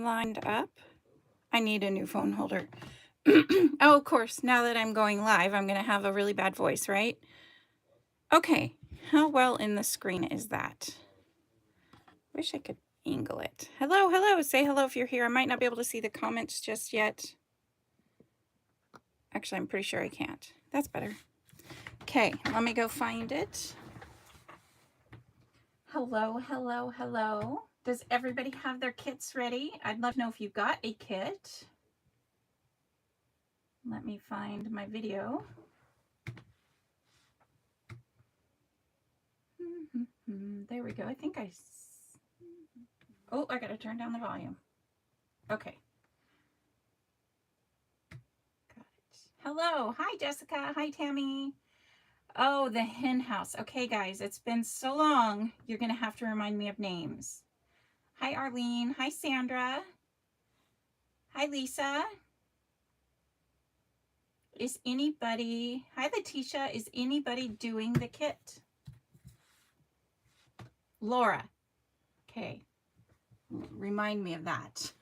lined up. I need a new phone holder. Oh, of course, now that I'm going live, I'm going to have a really bad voice, right? Okay, how well in the screen is that? Wish I could angle it. Hello, hello, say hello if you're here. I might not be able to see the comments just yet. Actually, I'm pretty sure I can't. That's better. Okay, let me go find it. Hello, hello, hello. Does everybody have their kits ready? I'd love to know if you got a kit. Let me find my video. There we go. I think oh, I gotta turn down the volume. Okay. Got it. Hello. Hi, Jessica. Hi, Tammy. Oh, the hen house. Okay, guys, it's been so long. You're gonna have to remind me of names. Hi, Arlene. Hi, Sandra. Hi, Lisa. Is anybody, hi, Letitia. Is anybody doing the kit? Laura. Okay. Remind me of that.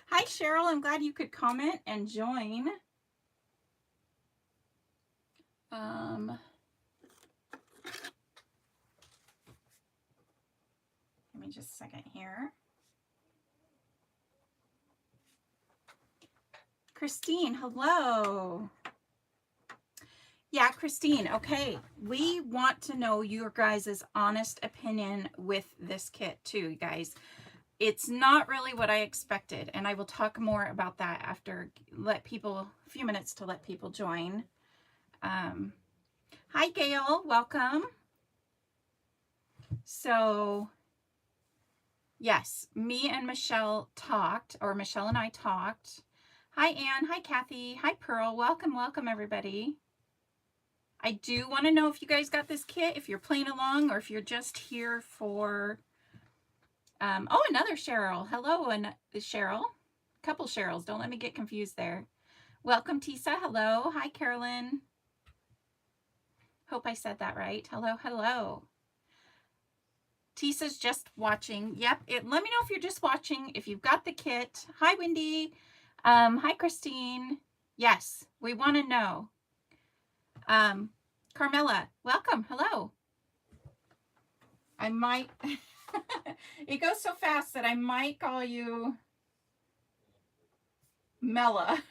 Hi, Cheryl. I'm glad you could comment and join. Give me just a second here. Christine, hello. Yeah, Christine, okay. We want to know your guys' honest opinion with this kit too, guys. It's not really what I expected, and I will talk more about that after a few minutes to let people join. Hi, Gail, welcome. So, yes, me and Michelle talked, or Michelle and I talked. Hi, Anne. Hi, Kathy. Hi, Pearl. Welcome, welcome, everybody. I do want to know if you guys got this kit, if you're playing along, or if you're just here for... oh, another Cheryl. Hello, and Cheryl. Couple Cheryls. Don't let me get confused there. Welcome, Tisa. Hello. Hi, Carolyn. Hope I said that right. Hello, hello. Tisa's just watching. Yep. Let me know if you're just watching, if you've got the kit. Hi, Wendy. Hi, Christine. Yes, we want to know. Carmela, welcome. Hello. I might, it goes so fast that I might call you Mella.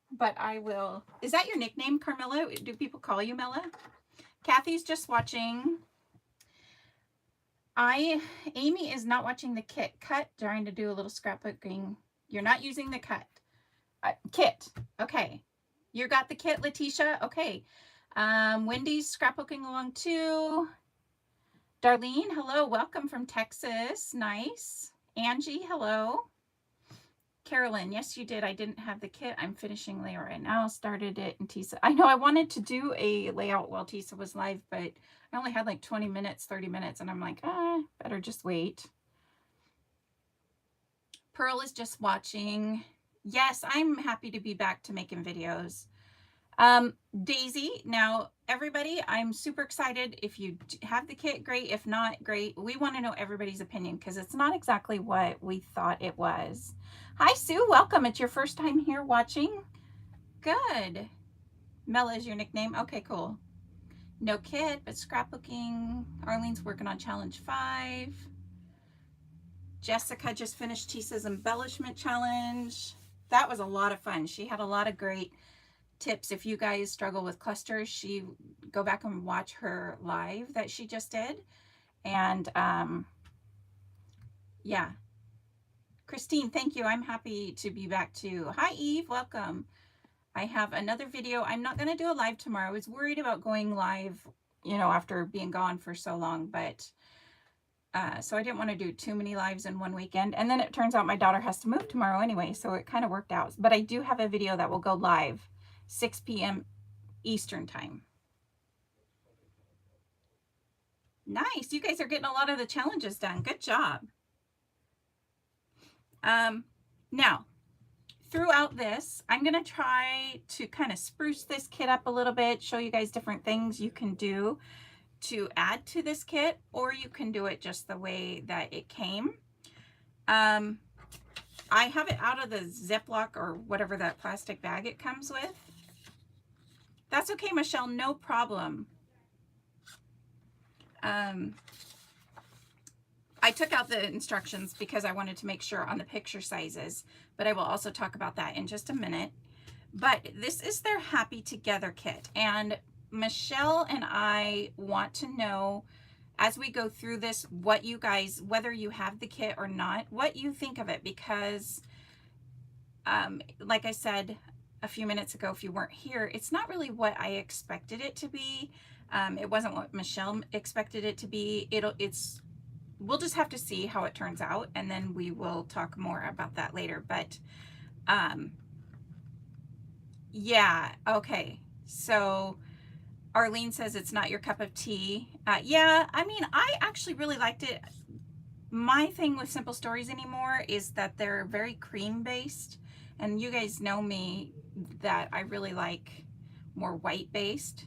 But I will. Is that your nickname, Carmela? Do people call you Mella? Kathy's just watching. Amy is not watching the kit. Cut, trying to do a little scrapbooking. You're not using the cut. Kit. Okay. You got the kit, Letitia? Okay. Wendy's scrapbooking along too. Darlene, hello. Welcome from Texas. Nice. Angie, hello. Carolyn, yes, you did. I didn't have the kit. I'm finishing layout right now. Started it and Tisa. I know I wanted to do a layout while Tisa was live, but I only had like 20 minutes, 30 minutes, and I'm like, better just wait. Pearl is just watching. Yes, I'm happy to be back to making videos. Daisy, now everybody, I'm super excited. If you have the kit, great. If not, great. We want to know everybody's opinion because it's not exactly what we thought it was. Hi, Sue. Welcome. It's your first time here watching. Good. Mella is your nickname. Okay, cool. No kit, but scrapbooking. Arlene's working on challenge 5. Jessica just finished Tisa's embellishment challenge. That was a lot of fun. She had a lot of great tips. If you guys struggle with clusters, go back and watch her live that she just did. And yeah. Christine, thank you. I'm happy to be back too. Hi, Eve. Welcome. I have another video. I'm not going to do a live tomorrow. I was worried about going live, after being gone for so long, but so I didn't want to do too many lives in one weekend. And then it turns out my daughter has to move tomorrow anyway, so it kind of worked out. But I do have a video that will go live 6 p.m. Eastern time. Nice. You guys are getting a lot of the challenges done. Good job. Now, throughout this, I'm going to try to kind of spruce this kit up a little bit, show you guys different things you can do to add to this kit, or you can do it just the way that it came. I have it out of the Ziploc or whatever that plastic bag it comes with. That's okay, Michelle, no problem. I took out the instructions because I wanted to make sure on the picture sizes, but I will also talk about that in just a minute. But this is their Happy Together kit, and Michelle and I want to know, as we go through this, what you guys, whether you have the kit or not, what you think of it, because like I said a few minutes ago, if you weren't here, it's not really what I expected it to be. It wasn't what Michelle expected it to be. We'll just have to see how it turns out, and then we will talk more about that later. But yeah, okay. So Arlene says it's not your cup of tea. Yeah, I mean, I actually really liked it. My thing with Simple Stories anymore is that they're very cream based, and you guys know me that I really like more white based.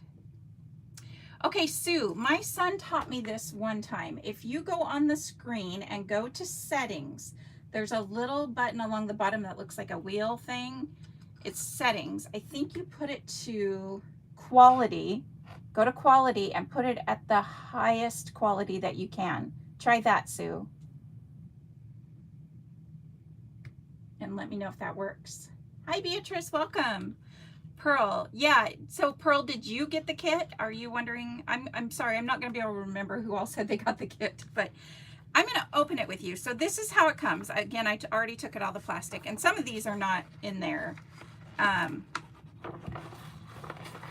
Okay, Sue, my son taught me this one time. If you go on the screen and go to settings, there's a little button along the bottom that looks like a wheel thing. It's settings. I think you put it to quality. Go to quality and put it at the highest quality that you can. Try that, Sue. And let me know if that works. Hi, Beatrice, welcome. Pearl, yeah, so Pearl, did you get the kit? Are you wondering? I'm sorry, I'm not going to be able to remember who all said they got the kit, but I'm going to open it with you. So this is how it comes. Again, I already took it all the plastic, and some of these are not in there.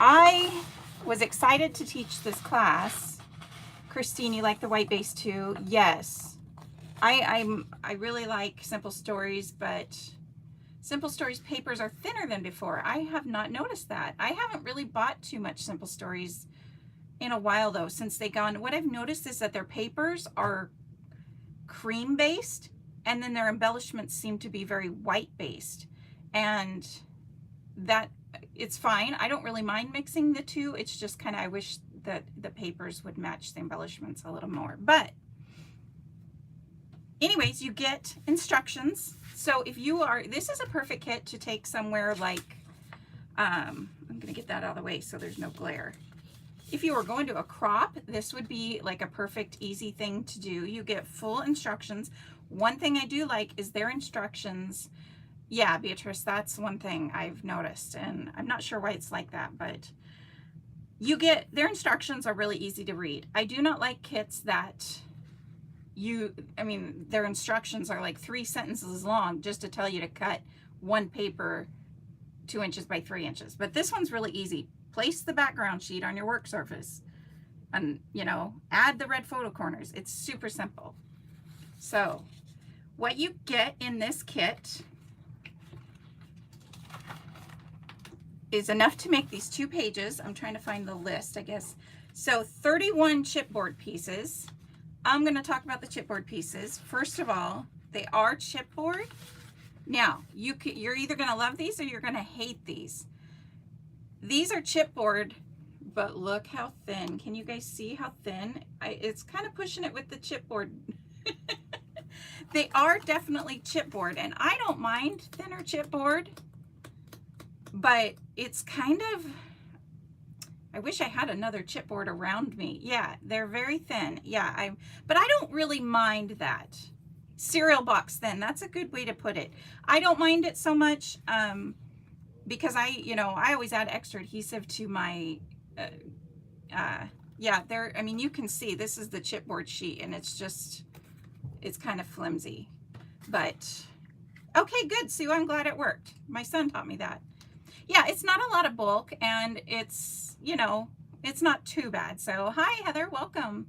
I was excited to teach this class. Christine, you like the white base too? Yes. I really like Simple Stories, but Simple Stories papers are thinner than before. I have not noticed that. I haven't really bought too much Simple Stories in a while though, since they gone. What I've noticed is that their papers are cream based, and then their embellishments seem to be very white based, and that it's fine. I don't really mind mixing the two. It's just kind of, I wish that the papers would match the embellishments a little more. But anyways, you get instructions. So if you are, this is a perfect kit to take somewhere like, I'm going to get that out of the way so there's no glare. If you were going to a crop, this would be like a perfect, easy thing to do. You get full instructions. One thing I do like is their instructions. Yeah, Beatrice, that's one thing I've noticed, and I'm not sure why it's like that, but you get, their instructions are really easy to read. I do not like kits that their instructions are like 3 sentences long just to tell you to cut one paper 2 inches by 3 inches. But this one's really easy. Place the background sheet on your work surface and, you know, add the red photo corners. It's super simple. So what you get in this kit is enough to make these 2 pages. I'm trying to find the list, I guess. So 31 chipboard pieces. I'm going to talk about the chipboard pieces. First of all, they are chipboard. Now, you're either going to love these or you're going to hate these. These are chipboard, but look how thin. Can you guys see how thin? It's kind of pushing it with the chipboard. They are definitely chipboard, and I don't mind thinner chipboard, but it's kind of, I wish I had another chipboard around me. Yeah, they're very thin. Yeah, but I don't really mind that. Cereal box thin, that's a good way to put it. I don't mind it so much because I always add extra adhesive to my, yeah, there, I mean, you can see this is the chipboard sheet, and it's kind of flimsy, but okay, good, Sue, I'm glad it worked. My son taught me that. Yeah, it's not a lot of bulk, and it's, you know, it's not too bad. So hi, Heather, welcome.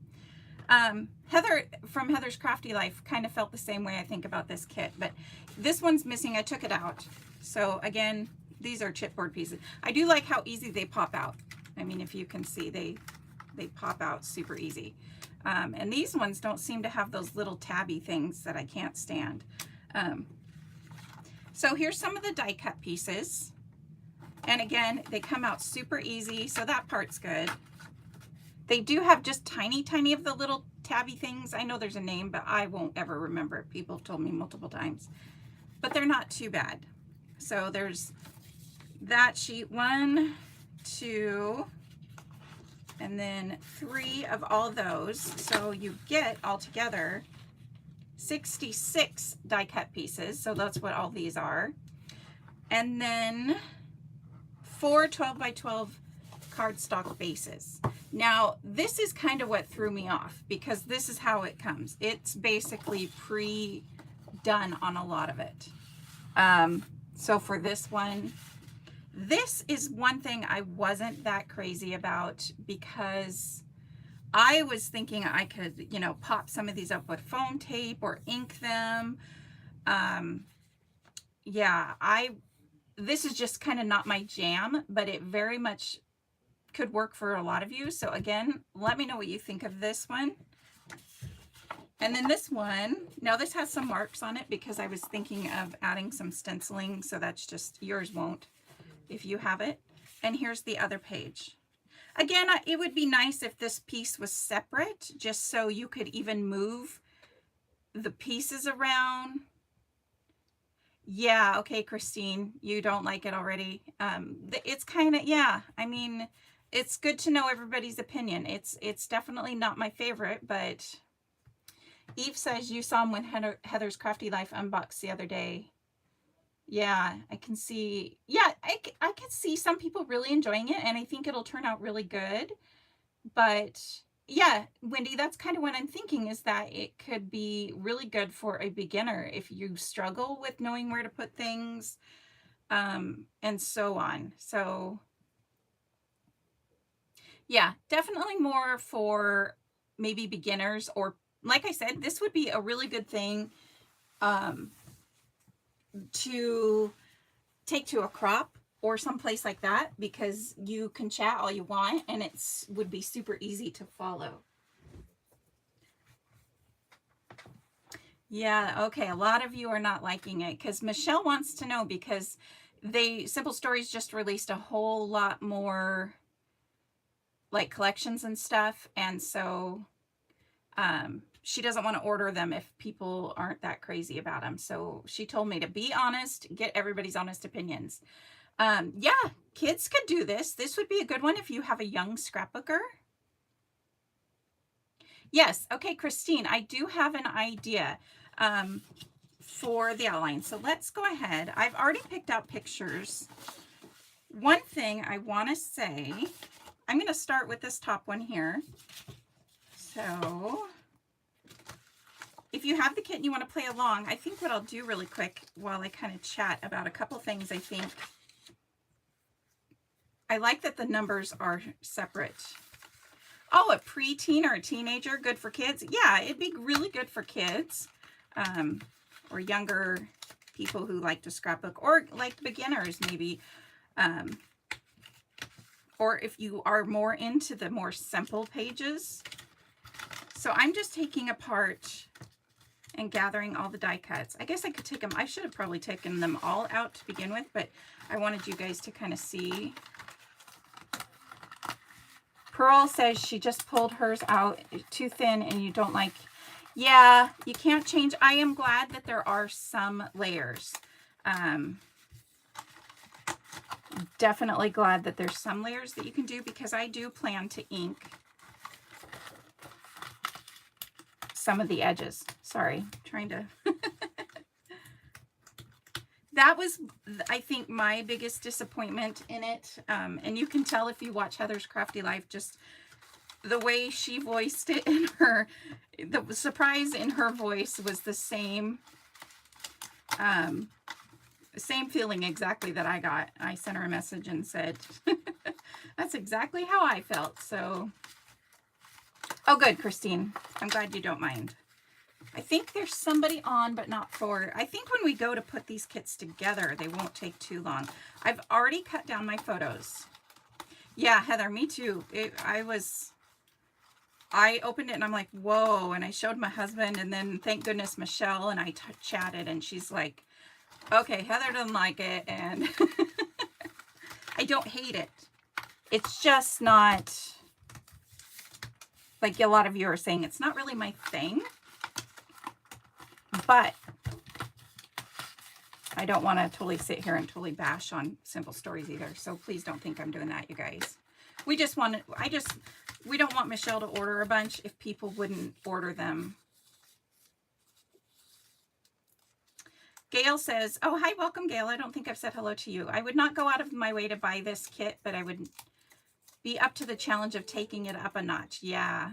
Heather from Heather's Crafty Life kind of felt the same way, I think, about this kit, but this one's missing. I took it out. So again, these are chipboard pieces. I do like how easy they pop out. I mean, if you can see, they pop out super easy. And these ones don't seem to have those little tabby things that I can't stand. So here's some of the die cut pieces. And again, they come out super easy, so that part's good. They do have just tiny of the little tabby things. I know there's a name, but I won't ever remember it. People have told me multiple times. But they're not too bad. So there's that sheet, 1, 2, and then 3 of all those. So you get altogether 66 die cut pieces. So that's what all these are. And then 4 12 by 12 cardstock bases. Now, this is kind of what threw me off because this is how it comes. It's basically pre-done on a lot of it. So for this one, this is one thing I wasn't that crazy about because I was thinking I could, you know, pop some of these up with foam tape or ink them. Yeah, this is just kind of not my jam, but it very much could work for a lot of you. So again, let me know what you think of this one. And then this one, now this has some marks on it because I was thinking of adding some stenciling. So that's just, yours won't if you have it. And here's the other page. Again, it would be nice if this piece was separate, just so you could even move the pieces around. Yeah, okay, Christine, you don't like it already. It's kind of, yeah, I mean, it's good to know everybody's opinion. It's definitely not my favorite, but Eve says you saw him when Heather's Crafty Life unboxed the other day. Yeah, I can see. Yeah, I can see some people really enjoying it, and I think it'll turn out really good. But yeah, Wendy, that's kind of what I'm thinking, is that it could be really good for a beginner if you struggle with knowing where to put things, and so on. So yeah, definitely more for maybe beginners, or like I said, this would be a really good thing to take to a crop or someplace like that, because you can chat all you want and would be super easy to follow. Yeah, okay, a lot of you are not liking it because Michelle wants to know, because Simple Stories just released a whole lot more like collections and stuff, and so she doesn't want to order them if people aren't that crazy about them. So she told me to be honest, get everybody's honest opinions. Yeah, kids could do this. This would be a good one if you have a young scrapbooker. Yes, okay, Christine, I do have an idea for the outline. So let's go ahead. I've already picked out pictures. One thing I want to say, I'm going to start with this top one here. So if you have the kit and you want to play along, I think what I'll do really quick while I kind of chat about a couple things, I think I like that the numbers are separate. Oh, a preteen or a teenager, good for kids. Yeah, it'd be really good for kids, or younger people who like to scrapbook, or like beginners maybe. Or if you are more into the more simple pages. So I'm just taking apart and gathering all the die cuts. I guess I could take them. I should have probably taken them all out to begin with, but I wanted you guys to kind of see. Pearl says she just pulled hers out too thin and you don't like. Yeah, you can't change. I am glad that there are some layers. Definitely glad that there's some layers that you can do, because I do plan to ink some of the edges. Sorry, trying to. That was, I think, my biggest disappointment in it. And you can tell if you watch Heather's Crafty Life, just the way she voiced it in the surprise in her voice was the same, same feeling exactly that I got. I sent her a message and said, that's exactly how I felt. So, oh, good, Christine. I'm glad you don't mind. I think there's somebody on, but not for, I think when we go to put these kits together, they won't take too long. I've already cut down my photos. Yeah, Heather, me too. I opened it and I'm like, whoa. And I showed my husband, and then thank goodness Michelle and I chatted, and she's like, okay, Heather doesn't like it. And I don't hate it. It's just not, like a lot of you are saying, it's not really my thing, but I don't want to totally sit here and totally bash on Simple Stories either. So please don't think I'm doing that, you guys. We just want to, we don't want Michelle to order a bunch if people wouldn't order them. Gail says, oh, hi, welcome, Gail. I don't think I've said hello to you. I would not go out of my way to buy this kit, but I would be up to the challenge of taking it up a notch. Yeah.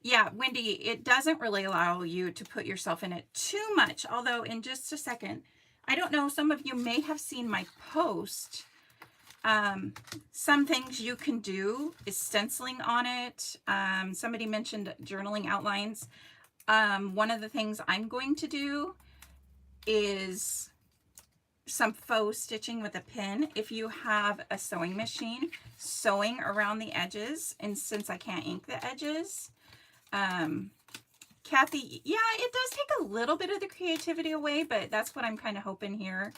Yeah, Wendy, it doesn't really allow you to put yourself in it too much. Although in just a second, I don't know, some of you may have seen my post. Some things you can do is stenciling on it. Somebody mentioned journaling outlines. One of the things I'm going to do is some faux stitching with a pin. If you have a sewing machine, sewing around the edges, and since I can't ink the edges, Kathy, yeah, it does take a little bit of the creativity away, but that's what I'm kind of hoping here,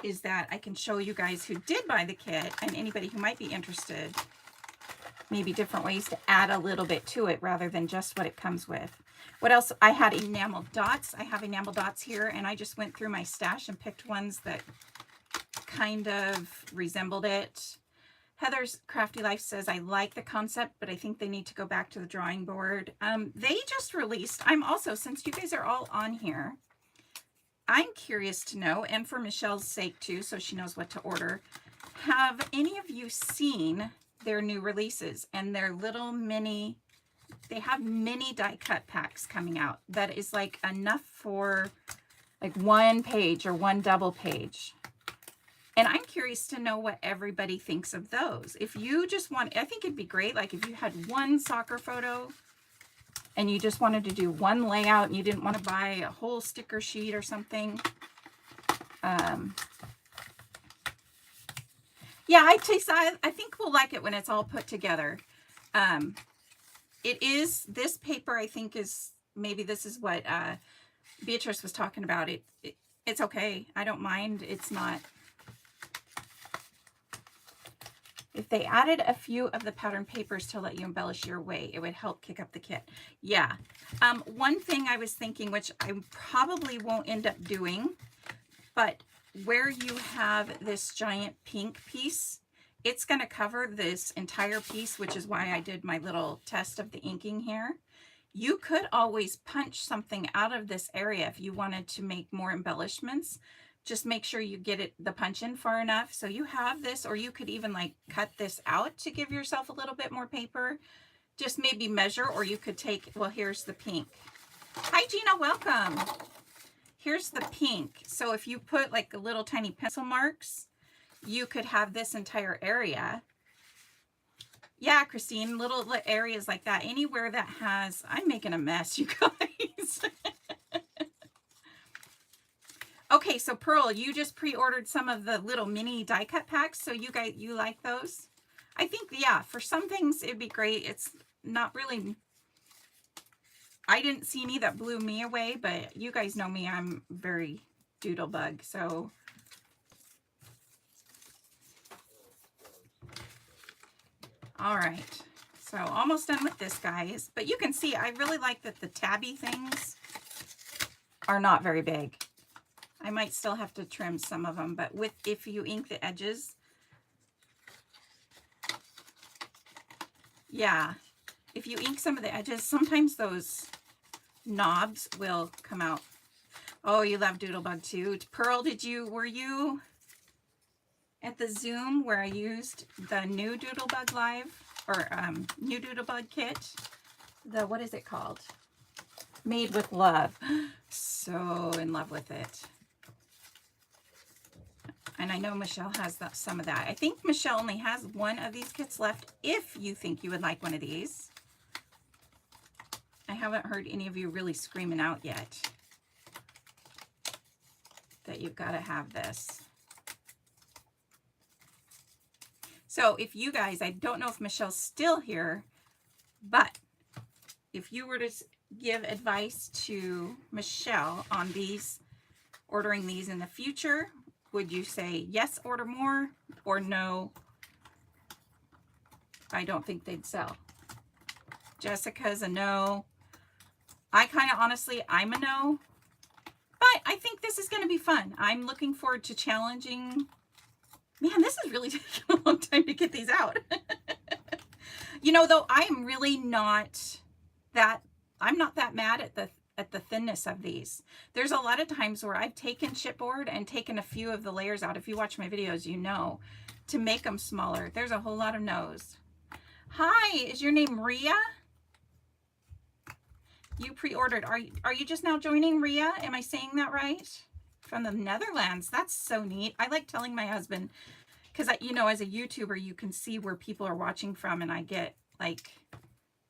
is that I can show you guys who did buy the kit and anybody who might be interested, maybe different ways to add a little bit to it rather than just what it comes with. What else? I had enamel dots. I have enamel dots here, and I just went through my stash and picked ones that kind of resembled it. Heather's Crafty Life says, I like the concept, but I think they need to go back to the drawing board. They just released, I'm also, since you guys are all on here, I'm curious to know, and for Michelle's sake too, so she knows what to order, have any of you seen their new releases and their little mini, they have mini die cut packs coming out that is like enough for like one page or one double page. And I'm curious to know what everybody thinks of those. If you just want, I think it'd be great, like if you had one soccer photo and you just wanted to do one layout and you didn't want to buy a whole sticker sheet or something. Yeah, I think we'll like it when it's all put together. It is, this paper I think is, maybe this is what Beatrice was talking about. It's okay. I don't mind. It's not. If they added a few of the pattern papers to let you embellish your way, it would help kick up the kit. Yeah. One thing I was thinking, which I probably won't end up doing, but where you have this giant pink piece, it's going to cover this entire piece, which is why I did my little test of the inking here. You could always punch something out of this area if you wanted to make more embellishments. Just make sure you get it, the punch in far enough. So you have this, or you could even like cut this out to give yourself a little bit more paper. Just maybe measure, or you could take, well, here's the pink. Hi, Gina, welcome. Here's the pink. So if you put like a little tiny pencil marks, you could have this entire area. Yeah, Christine, little areas like that. Anywhere that has, I'm making a mess, you guys. Okay, so Pearl, you just pre-ordered some of the little mini die cut packs, so you guys, you like those? I think, yeah, for some things it'd be great. It's not really, I didn't see any that blew me away, but you guys know me, I'm very doodle bug, so. All right, so almost done with this, guys, but you can see I really like that the tabby things are not very big. I might still have to trim some of them, but if you ink the edges, yeah, if you ink some of the edges, sometimes those knobs will come out. Oh, you love Doodlebug too. Pearl, were you at the Zoom where I used the new Doodlebug Live, or new Doodlebug kit? What is it called? Made with Love. So in love with it. And I know Michelle has some of that. I think Michelle only has one of these kits left if you think you would like one of these. I haven't heard any of you really screaming out yet that you've got to have this. So if you guys, I don't know if Michelle's still here, but if you were to give advice to Michelle on these, ordering these in the future, would you say yes, order more, or no, I don't think they'd sell. Jessica's a no. I kind of honestly, I'm a no. But I think this is going to be fun. I'm looking forward to challenging. Man, this is really taking a long time to get these out. You know, though, I am really not that, I'm not that mad at the thinness of these. There's a lot of times where I've taken chipboard and taken a few of the layers out. If you watch my videos, you know, to make them smaller. There's a whole lot of no's. Hi, is your name Ria? You pre-ordered. Are you just now joining, Ria? Am I saying that right? From the Netherlands. That's so neat. I like telling my husband, because you know, as a YouTuber, you can see where people are watching from, and I get like,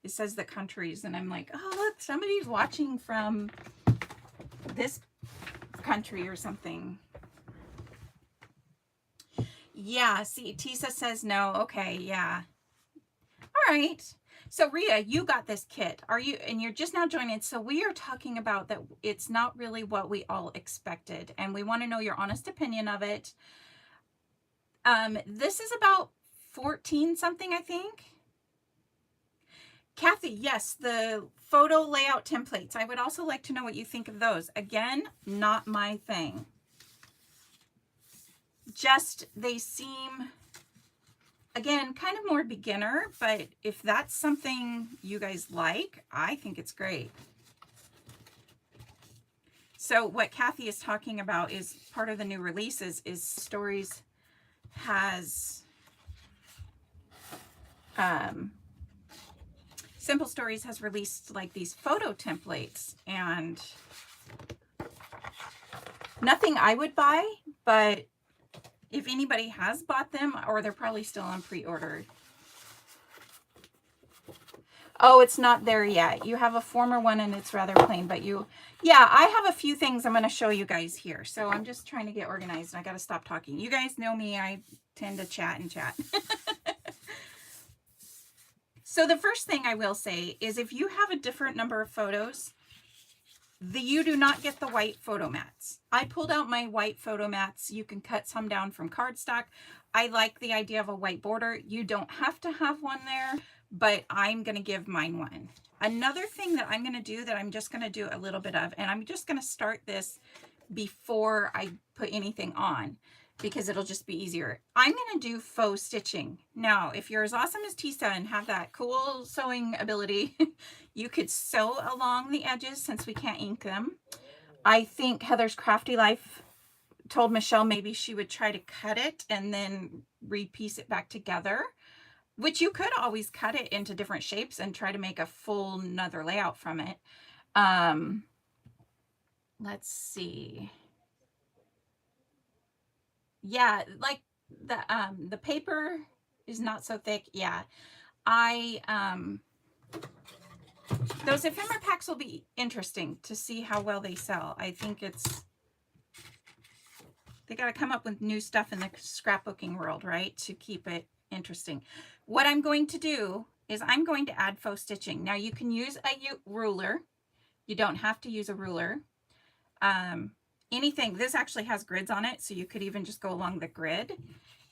it says the countries, and I'm like, oh look, somebody's watching from this country or something. Yeah, see, Tisa says no. Okay, yeah. All right. So Ria, you got this kit. Are you, and you're just now joining. So we are talking about that it's not really what we all expected, and we want to know your honest opinion of it. This is about 14 something, I think. Kathy, yes, the photo layout templates. I would also like to know what you think of those. Again, not my thing. Just, they seem, again, kind of more beginner, but if that's something you guys like, I think it's great. So what Kathy is talking about is part of the new releases is Stories has, Simple Stories has released like these photo templates, and nothing I would buy, but if anybody has bought them, or they're probably still on pre-order. Oh, it's not there yet. You have a former one and it's rather plain, but you, yeah, I have a few things I'm going to show you guys here. So I'm just trying to get organized and I got to stop talking. You guys know me. I tend to chat and chat. So the first thing I will say is if you have a different number of photos, you do not get the white photo mats. I pulled out my white photo mats. You can cut some down from cardstock. I like the idea of a white border. You don't have to have one there, but I'm going to give mine one. Another thing that I'm going to do that I'm just going to do a little bit of, and I'm just going to start this before I put anything on, because it'll just be easier. I'm going to do faux stitching. Now, if you're as awesome as Tisa and have that cool sewing ability, you could sew along the edges since we can't ink them. I think Heather's Crafty Life told Michelle maybe she would try to cut it and then repiece it back together, which you could always cut it into different shapes and try to make a full another layout from it. Let's see. Yeah, like the paper is not so thick. Yeah, those ephemera packs will be interesting to see how well they sell. I think they got to come up with new stuff in the scrapbooking world, right, to keep it interesting. What I'm going to do is I'm going to add faux stitching. Now you can use a ruler. You don't have to use a ruler. Anything, this actually has grids on it, so you could even just go along the grid.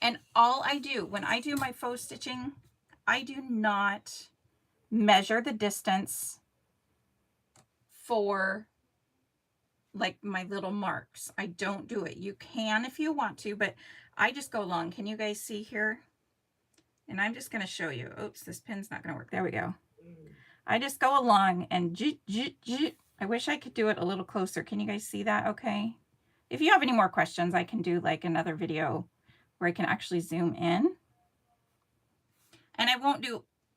And all I do when I do my faux stitching, I do not measure the distance for like my little marks. I don't do it. You can if you want to, but I just go along. Can you guys see here? And I'm just going to show you. Oops, this pin's not going to work. There we go. I just go along and I wish I could do it a little closer. Can you guys see that okay? If you have any more questions, I can do like another video where I can actually zoom in. And I won't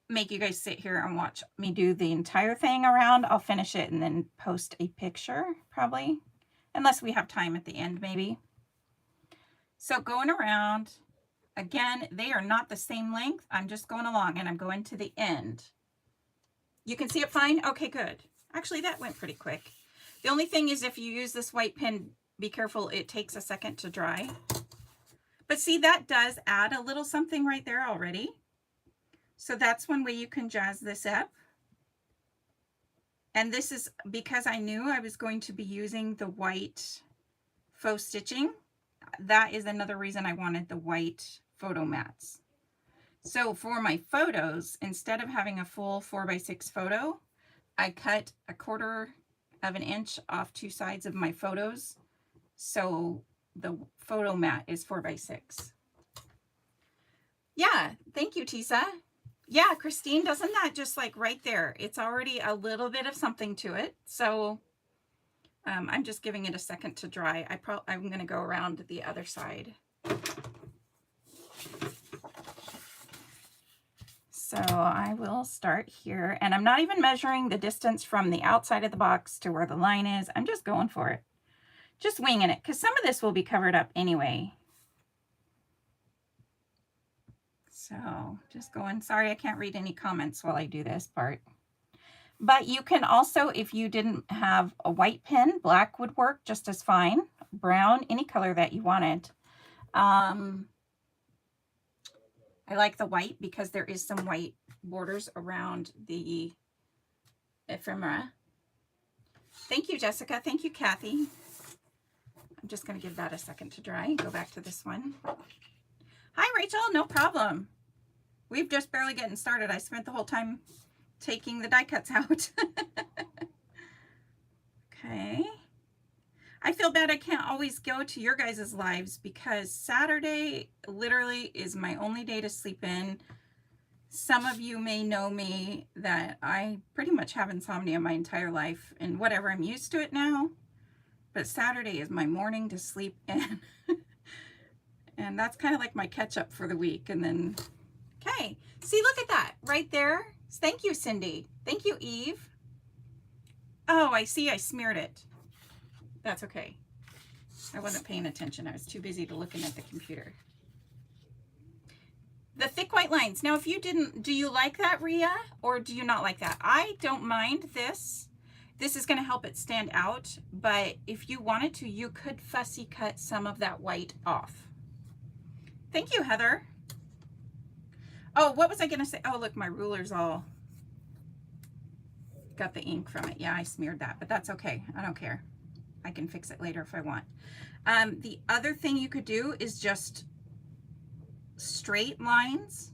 make you guys sit here and watch me do the entire thing around. I'll finish it and then post a picture probably, unless we have time at the end maybe. So going around, again, they are not the same length. I'm just going along and I'm going to the end. You can see it fine? Okay, good. Actually, that went pretty quick. The only thing is if you use this white pen, be careful. It takes a second to dry. But see, that does add a little something right there already. So that's one way you can jazz this up. And this is because I knew I was going to be using the white faux stitching. That is another reason I wanted the white photo mats. So for my photos, instead of having a full 4x6 photo, I cut 1/4 of an inch off 2 sides of my photos. So the photo mat is 4x6. Yeah, thank you, Tisa. Yeah, Christine, doesn't that just like right there? It's already a little bit of something to it. So I'm just giving it a second to dry. I'm going to go around the other side. So I will start here, and I'm not even measuring the distance from the outside of the box to where the line is. I'm just going for it. Just winging it, because some of this will be covered up anyway. So just going, sorry, I can't read any comments while I do this part. But you can also, if you didn't have a white pen, black would work just as fine. Brown, any color that you wanted. I like the white because there is some white borders around the ephemera. Thank you, Jessica. Thank you, Kathy. I'm just going to give that a second to dry. Go back to this one. Hi, Rachel. No problem. We've just barely getting started. I spent the whole time taking the die cuts out. Okay. I feel bad I can't always go to your guys' lives because Saturday literally is my only day to sleep in. Some of you may know me that I pretty much have insomnia my entire life and whatever, I'm used to it now. But Saturday is my morning to sleep in. And that's kind of like my catch up for the week. And then, okay, see, look at that right there. Thank you, Cindy. Thank you, Eve. Oh, I see, I smeared it. That's okay. I wasn't paying attention. I was too busy to looking at the computer. The thick white lines. Now, if you didn't, do you like that, Rhea, or do you not like that? I don't mind this. This is going to help it stand out, but if you wanted to, you could fussy cut some of that white off. Thank you, Heather. Oh, what was I going to say? Oh, look, my ruler's all got the ink from it. Yeah, I smeared that, but that's okay. I don't care. I can fix it later if I want. The other thing you could do is just straight lines,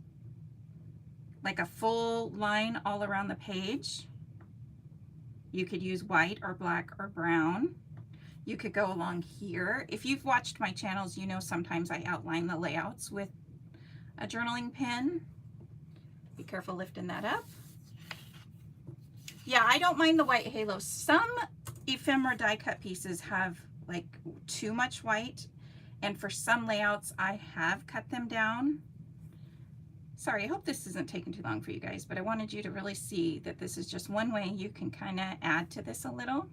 like a full line all around the page. You could use white or black or brown. You could go along here. If you've watched my channels, you know sometimes I outline the layouts with a journaling pen. Be careful lifting that up. Yeah, I don't mind the white halos. Some ephemera die cut pieces have like too much white, and for some layouts I have cut them down. Sorry, I hope this isn't taking too long for you guys, but I wanted you to really see that this is just one way you can kind of add to this a little.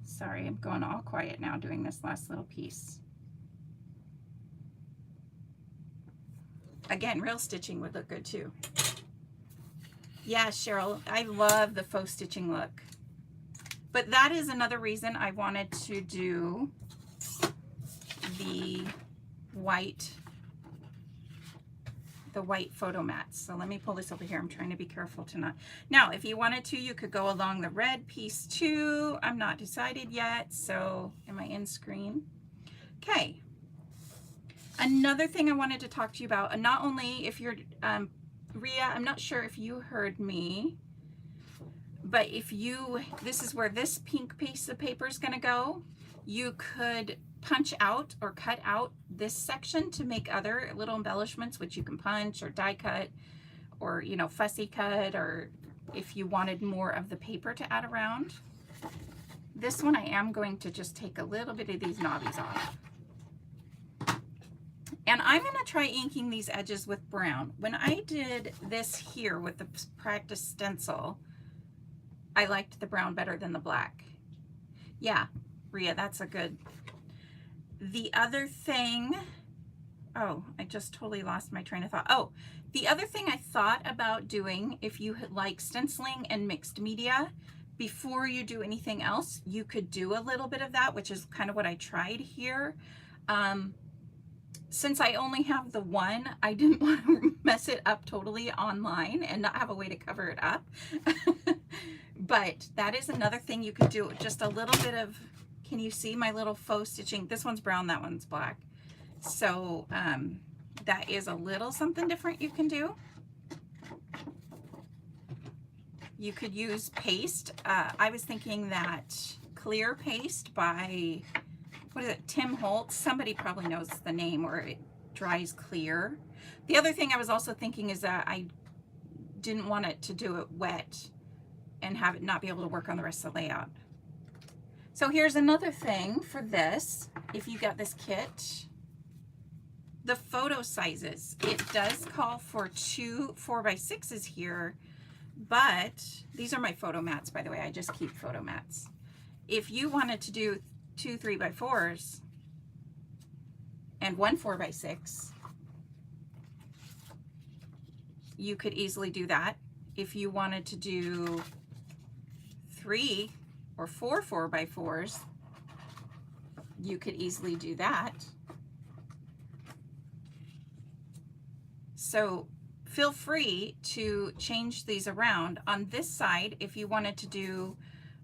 Sorry, I'm going all quiet now doing this last little piece. Again, real stitching would look good too. Yeah, Cheryl, I love the faux stitching look. But that is another reason I wanted to do the white photo mats. So let me pull this over here. I'm trying to be careful to not. Now, if you wanted to, you could go along the red piece too. I'm not decided yet. So am I in screen? Okay. Another thing I wanted to talk to you about, and not only if you're, Rhea, I'm not sure if you heard me, but if you, this is where this pink piece of paper is going to go. You could punch out or cut out this section to make other little embellishments, which you can punch or die cut or, you know, fussy cut, or if you wanted more of the paper to add around. This one I am going to just take a little bit of these knobbies off. And I'm going to try inking these edges with brown. When I did this here with the practice stencil, I liked the brown better than the black. Yeah, Rhea, that's a good. The other thing, oh, I just totally lost my train of thought. Oh, the other thing I thought about doing, if you like stenciling and mixed media, before you do anything else, you could do a little bit of that, which is kind of what I tried here. Since I only have the one, I didn't want to mess it up totally online and not have a way to cover it up. But that is another thing you could do, just a little bit of Can you see my little faux stitching? This one's brown, that one's black. So that is a little something different you can do. You could use paste. I was thinking that clear paste by, what is it, Tim Holtz. Somebody probably knows the name, or it dries clear. The other thing I was also thinking is that I didn't want it to do it wet and have it not be able to work on the rest of the layout. So here's another thing for this. If you got this kit, the photo sizes. It does call for 2 4x6s here, but these are my photo mats, by the way. I just keep photo mats. If you wanted to do 2 3x4s and 1 4x6, you could easily do that. If you wanted to do 3 or 4 4x4s, you could easily do that. So feel free to change these around. On this side, if you wanted to do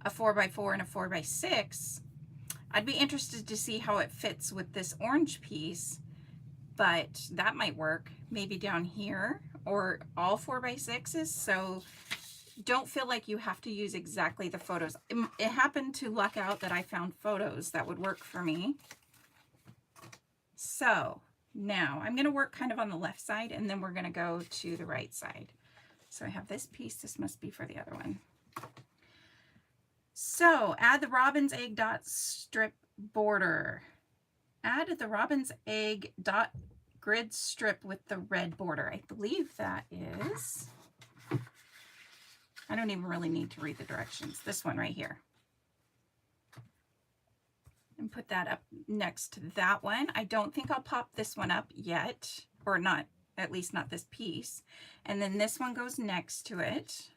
a 4x4 and a 4x6, I'd be interested to see how it fits with this orange piece, but that might work maybe down here, or all 4x6s. So don't feel like you have to use exactly the photos. It happened to luck out that I found photos that would work for me. So now I'm going to work kind of on the left side, and then we're going to go to the right side. So I have this piece. This must be for the other one. So add the robin's egg dot strip border. Add the robin's egg dot grid strip with the red border. I believe that is, I don't even really need to read the directions. This one right here. And put that up next to that one. I don't think I'll pop this one up yet, or not, at least not this piece. And then this one goes next to it.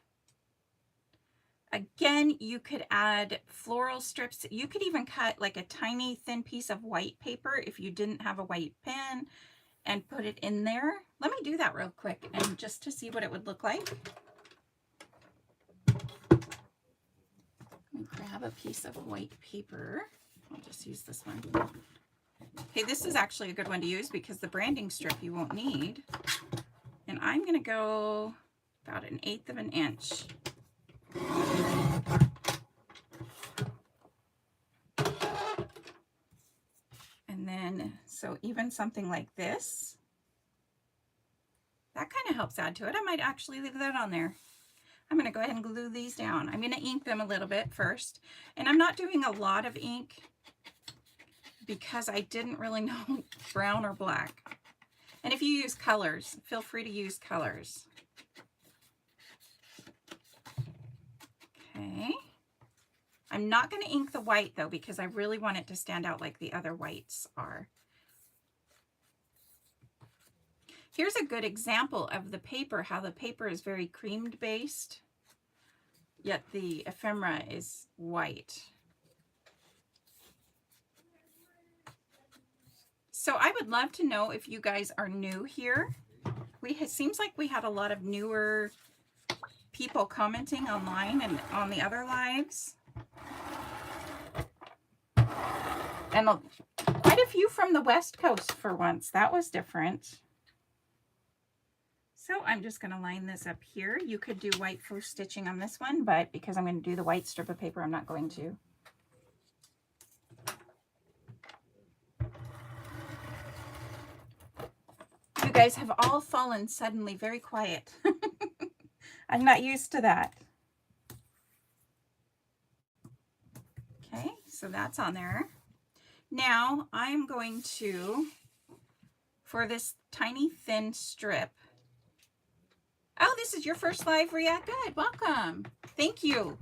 Again, you could add floral strips. You could even cut like a tiny thin piece of white paper if you didn't have a white pen and put it in there. Let me do that real quick, and just to see what it would look like. Let me grab a piece of white paper. I'll just use this one. Okay, this is actually a good one to use because the branding strip you won't need. And I'm going to go about 1/8 of an inch. And then, so even something like this, that kind of helps add to it. I might actually leave that on there. I'm going to go ahead and glue these down. I'm going to ink them a little bit first. And I'm not doing a lot of ink because I didn't really know brown or black. And if you use colors, feel free to use colors. Okay. I'm not going to ink the white though, because I really want it to stand out like the other whites are. Here's a good example of the paper, how the paper is very creamed based, yet the ephemera is white. So I would love to know if you guys are new here. It seems like we had a lot of newer people commenting online and on the other lives. And quite a few from the West Coast for once. That was different. So I'm just going to line this up here. You could do white faux stitching on this one, but because I'm going to do the white strip of paper, I'm not going to. You guys have all fallen suddenly very quiet. I'm not used to that. Okay, so that's on there. Now I'm going to, for this tiny thin strip. Oh, this is your first live, Ria. Good, welcome. Thank you.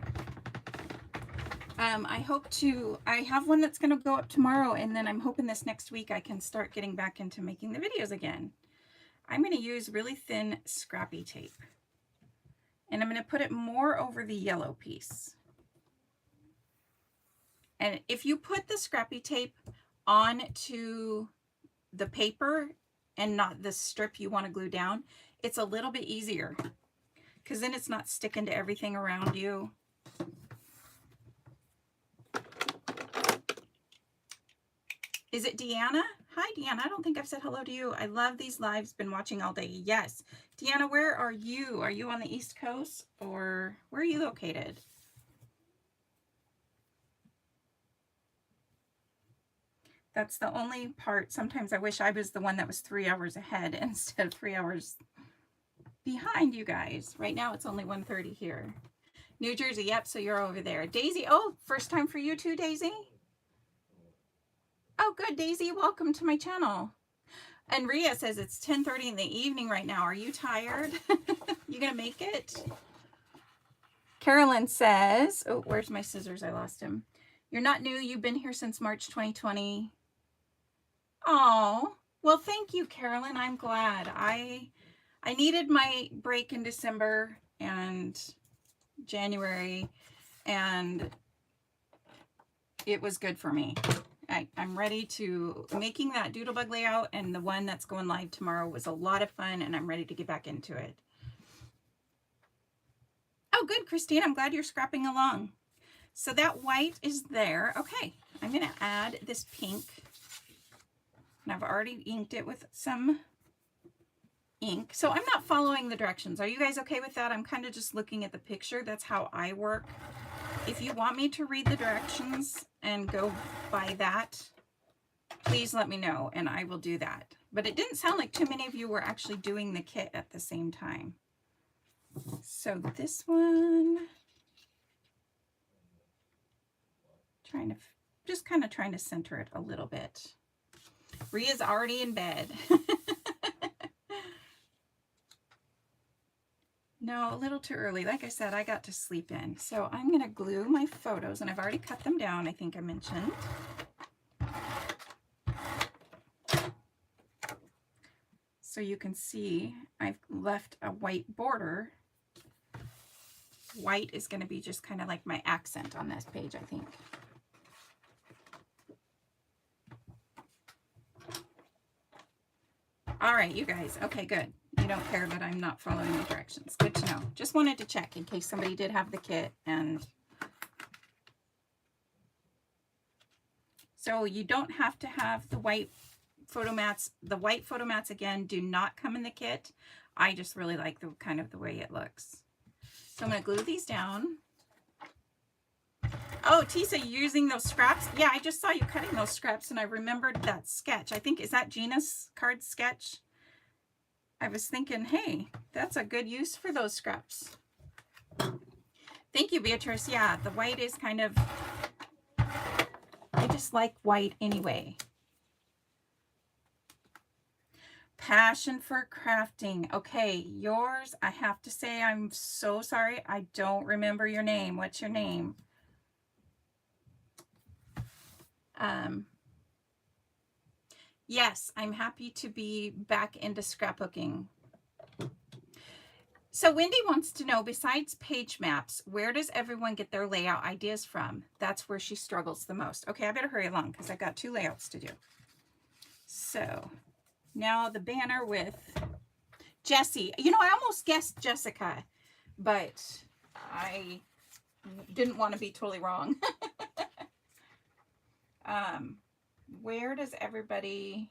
I have one that's going to go up tomorrow, and then I'm hoping this next week I can start getting back into making the videos again. I'm going to use really thin Scrappy tape, and I'm going to put it more over the yellow piece. And if you put the Scrappy tape onto the paper and not the strip you want to glue down, it's a little bit easier because then it's not sticking to everything around you. Is it Deanna? Hi, Deanna. I don't think I've said hello to you. I love these lives. Been watching all day. Yes. Deanna, where are you? Are you on the East Coast or where are you located? That's the only part. Sometimes I wish I was the one that was 3 hours ahead instead of 3 hours behind you guys. Right now it's only 1:30 here. New Jersey, yep, so you're over there. Daisy, oh, first time for you too, Daisy? Oh, good, Daisy, welcome to my channel. And Rhea says it's 10:30 in the evening right now. Are you tired? You gonna make it? Carolyn says, oh, where's my scissors? I lost him. You're not new. You've been here since March 2020. Oh, well, thank you, Carolyn. I'm glad. I needed my break in December and January, and it was good for me. I'm ready to making that doodlebug layout, and the one that's going live tomorrow was a lot of fun, and I'm ready to get back into it. Oh, good, Christine. I'm glad you're scrapping along. So that white is there. Okay, I'm going to add this pink. And I've already inked it with some ink. So I'm not following the directions. Are you guys okay with that? I'm kind of just looking at the picture. That's how I work. If you want me to read the directions and go by that, please let me know and I will do that. But it didn't sound like too many of you were actually doing the kit at the same time. So this one, just kind of trying to center it a little bit. Rhea's already in bed. No, a little too early. Like I said, I got to sleep in. So I'm going to glue my photos, and I've already cut them down, I think I mentioned. So you can see I've left a white border. White is going to be just kind of like my accent on this page, I think. All right, you guys. Okay, good. You don't care that I'm not following the directions. Good to know. Just wanted to check in case somebody did have the kit. And so you don't have to have the white photo mats. The white photo mats, again, do not come in the kit. I just really like the kind of the way it looks. So I'm going to glue these down. Oh, Tisa, you're using those scraps? Yeah, I just saw you cutting those scraps and I remembered that sketch. I think, is that Gina's card sketch? I was thinking, hey, that's a good use for those scraps. Thank you, Beatrice. Yeah, the white is kind of, I just like white anyway. Passion for crafting. Okay, yours, I have to say, I'm so sorry. I don't remember your name. What's your name? Yes, I'm happy to be back into scrapbooking. So Wendy wants to know, besides page maps, where does everyone get their layout ideas from? That's where she struggles the most. Okay, I better hurry along because I've got 2 layouts to do. So now the banner with Jessie. You know, I almost guessed Jessica, but I didn't want to be totally wrong. Where does everybody...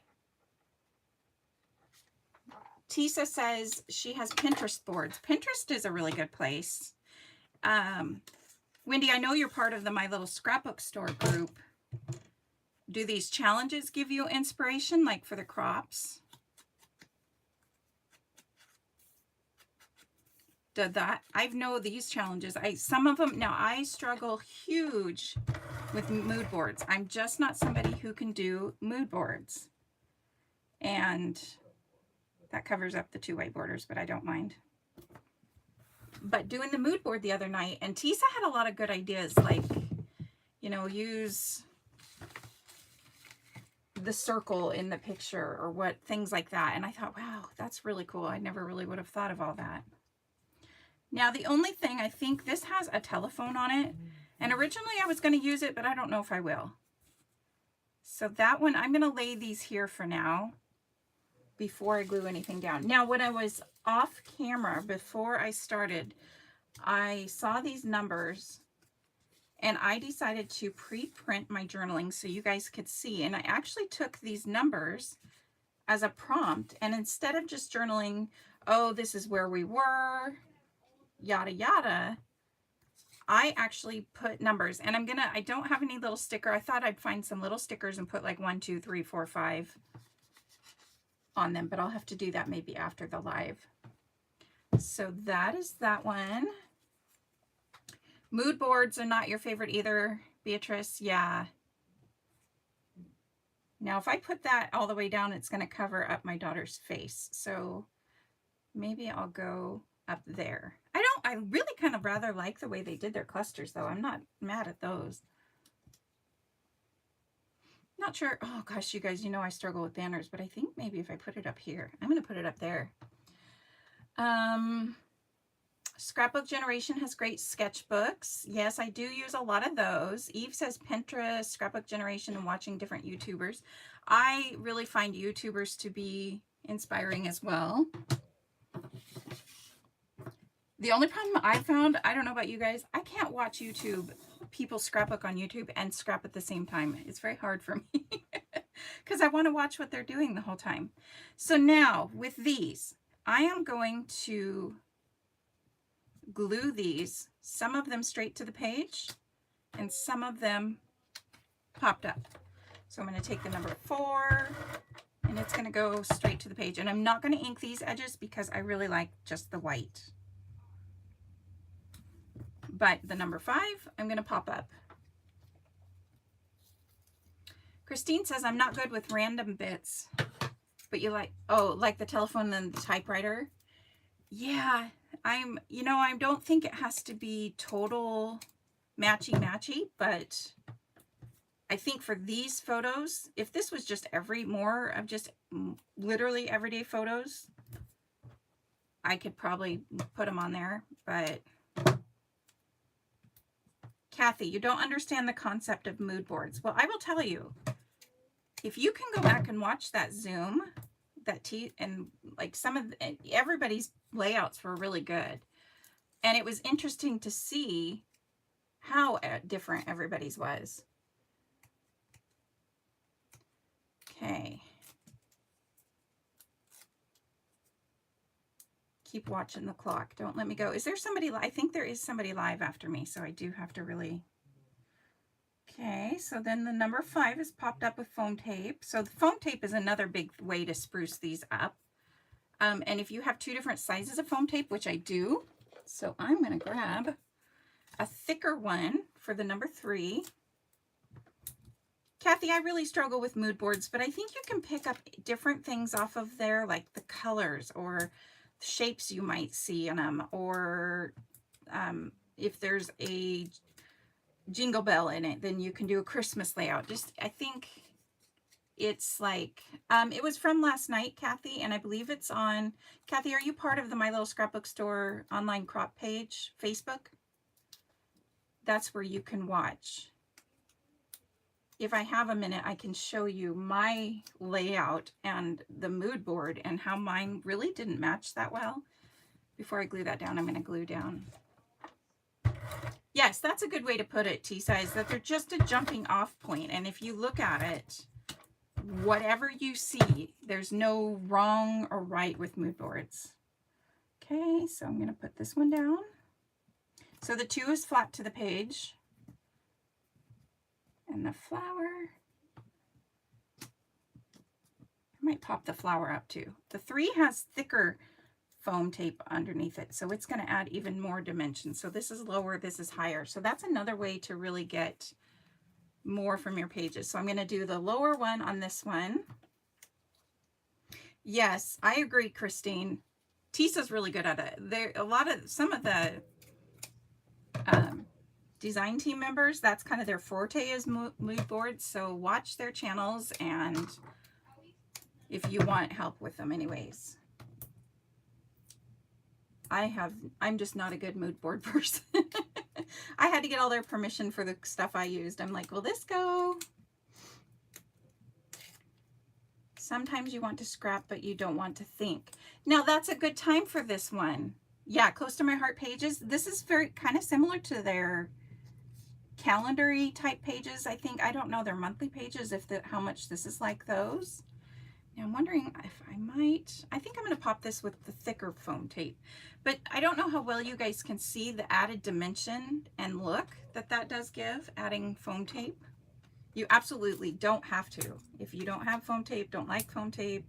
Tisa says she has Pinterest boards. Pinterest is a really good place. Wendy, I know you're part of the My Little Scrapbook Store group. Do these challenges give you inspiration, like for the crops? I know these challenges. Some of them, now I struggle huge with mood boards. I'm just not somebody who can do mood boards. And that covers up the 2 white borders, but I don't mind. But doing the mood board the other night, and Tisa had a lot of good ideas, like, you know, use the circle in the picture or what, things like that. And I thought, wow, that's really cool. I never really would have thought of all that. Now, the only thing, I think this has a telephone on it. And originally I was going to use it, but I don't know if I will. So that one, I'm going to lay these here for now before I glue anything down. Now, when I was off camera, before I started, I saw these numbers And I decided to pre-print my journaling so you guys could see. And I actually took these numbers as a prompt, and instead of just journaling, oh, this is where we were, yada yada, I actually put numbers. And I don't have any little sticker. I thought I'd find some little stickers and put like 1, 2, 3, 4, 5 on them, but I'll have to do that maybe after the live. So that is that one. Mood boards are not your favorite either, Beatrice. Yeah. Now, if I put that all the way down, it's going to cover up my daughter's face. So maybe I'll go up there. I really kind of rather like the way they did their clusters, though. I'm not mad at those. Not sure. Oh, gosh, you guys, you know I struggle with banners, but I think maybe if I put it up here, I'm going to put it up there. Scrapbook Generation has great sketchbooks. Yes, I do use a lot of those. Eve says Pinterest, Scrapbook Generation, and watching different YouTubers. I really find YouTubers to be inspiring as well. The only problem I found, I don't know about you guys, I can't watch YouTube, people scrapbook on YouTube and scrap at the same time. It's very hard for me because I want to watch what they're doing the whole time. So now with these, I am going to glue these, some of them straight to the page and some of them popped up. So I'm going to take the number 4 and it's going to go straight to the page. And I'm not going to ink these edges because I really like just the white. But the number 5, I'm going to pop up. Christine says, I'm not good with random bits, but you like, oh, like the telephone and the typewriter. Yeah, I don't think it has to be total matchy-matchy, but I think for these photos, if this was just more of just literally everyday photos, I could probably put them on there, but Kathy, you don't understand the concept of mood boards. Well, I will tell you, if you can go back and watch that Zoom, and like everybody's layouts were really good. And it was interesting to see how different everybody's was. Okay. Keep watching the clock. Don't let me go. Is there somebody? I think there is somebody live after me, so I do have to really. Okay, so then the number 5 is popped up with foam tape. So the foam tape is another big way to spruce these up. And if you have 2 different sizes of foam tape, which I do, so I'm going to grab a thicker one for the number 3. Kathy, I really struggle with mood boards, but I think you can pick up different things off of there, like the colors or shapes you might see in them, or if there's a jingle bell in it, then you can do a Christmas layout. I think it's like, it was from last night, Kathy, and I believe it's on, Kathy, are you part of the My Little Scrapbook Store online crop page, Facebook? That's where you can watch. If I have a minute, I can show you my layout and the mood board and how mine really didn't match that well. Before I glue that down, I'm going to glue down. Yes, that's a good way to put it, T-Size, that they're just a jumping off point. And if you look at it, whatever you see, there's no wrong or right with mood boards. Okay, so I'm going to put this one down. So the 2 is flat to the page. And the flower, I might pop the flower up too. The 3 has thicker foam tape underneath it, so it's going to add even more dimension. So this is lower, this is higher. So that's another way to really get more from your pages. So I'm going to do the lower one on this one. Yes, I agree, Christine. Tisa's really good at it. Some of the design team members, that's kind of their forte is mood boards. So watch their channels, and if you want help with them anyways. I'm just not a good mood board person. I had to get all their permission for the stuff I used. I'm like, will this go? Sometimes you want to scrap, but you don't want to think. Now that's a good time for this one. Yeah, Close to My Heart pages. This is very kind of similar to their calendar-y type pages, I think. I don't know their monthly pages, if how much this is like those. Now I'm wondering if I think I'm going to pop this with the thicker foam tape, but I don't know how well you guys can see the added dimension and look that does give, adding foam tape. You absolutely don't have to. If you don't have foam tape, don't like foam tape.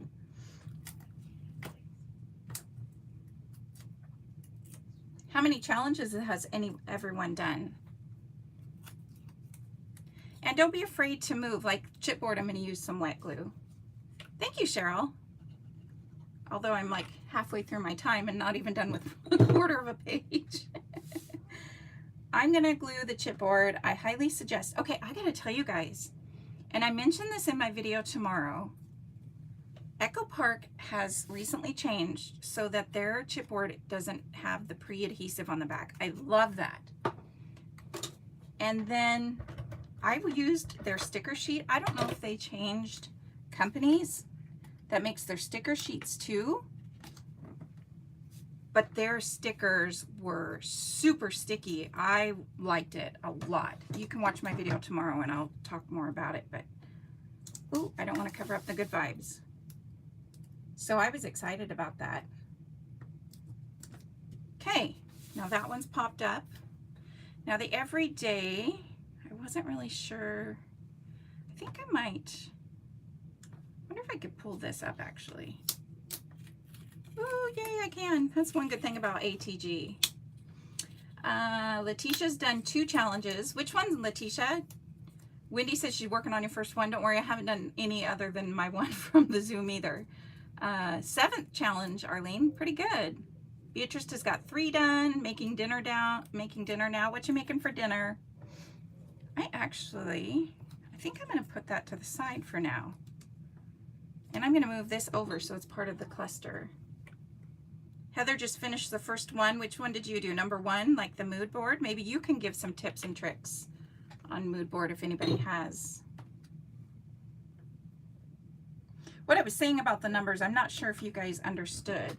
How many challenges has everyone done? And don't be afraid to move. Like chipboard, I'm going to use some wet glue. Thank you, Cheryl. Although I'm like halfway through my time and not even done with a quarter of a page. I'm going to glue the chipboard. I highly suggest. Okay, I got to tell you guys, and I mentioned this in my video tomorrow, Echo Park has recently changed so that their chipboard doesn't have the pre-adhesive on the back. I love that. And then I used their sticker sheet. I don't know if they changed companies that makes their sticker sheets too, but their stickers were super sticky. I liked it a lot. You can watch my video tomorrow and I'll talk more about it, but ooh, I don't want to cover up the good vibes. So I was excited about that. Okay, now that one's popped up. Now the everyday, I wasn't really sure. I think I might, I wonder if I could pull this up actually. Oh, yay, I can. That's one good thing about ATG. Letitia's done 2 challenges. Which one's Letitia? Wendy says she's working on your first one. Don't worry, I haven't done any other than my one from the Zoom either. 7th challenge, Arlene, pretty good. Beatrice has got 3 done. Making dinner now. What you making for dinner? I think I'm going to put that to the side for now. And I'm going to move this over so it's part of the cluster. Heather just finished the first one. Which one did you do? Number 1, like the mood board? Maybe you can give some tips and tricks on mood board if anybody has. What I was saying about the numbers, I'm not sure if you guys understood.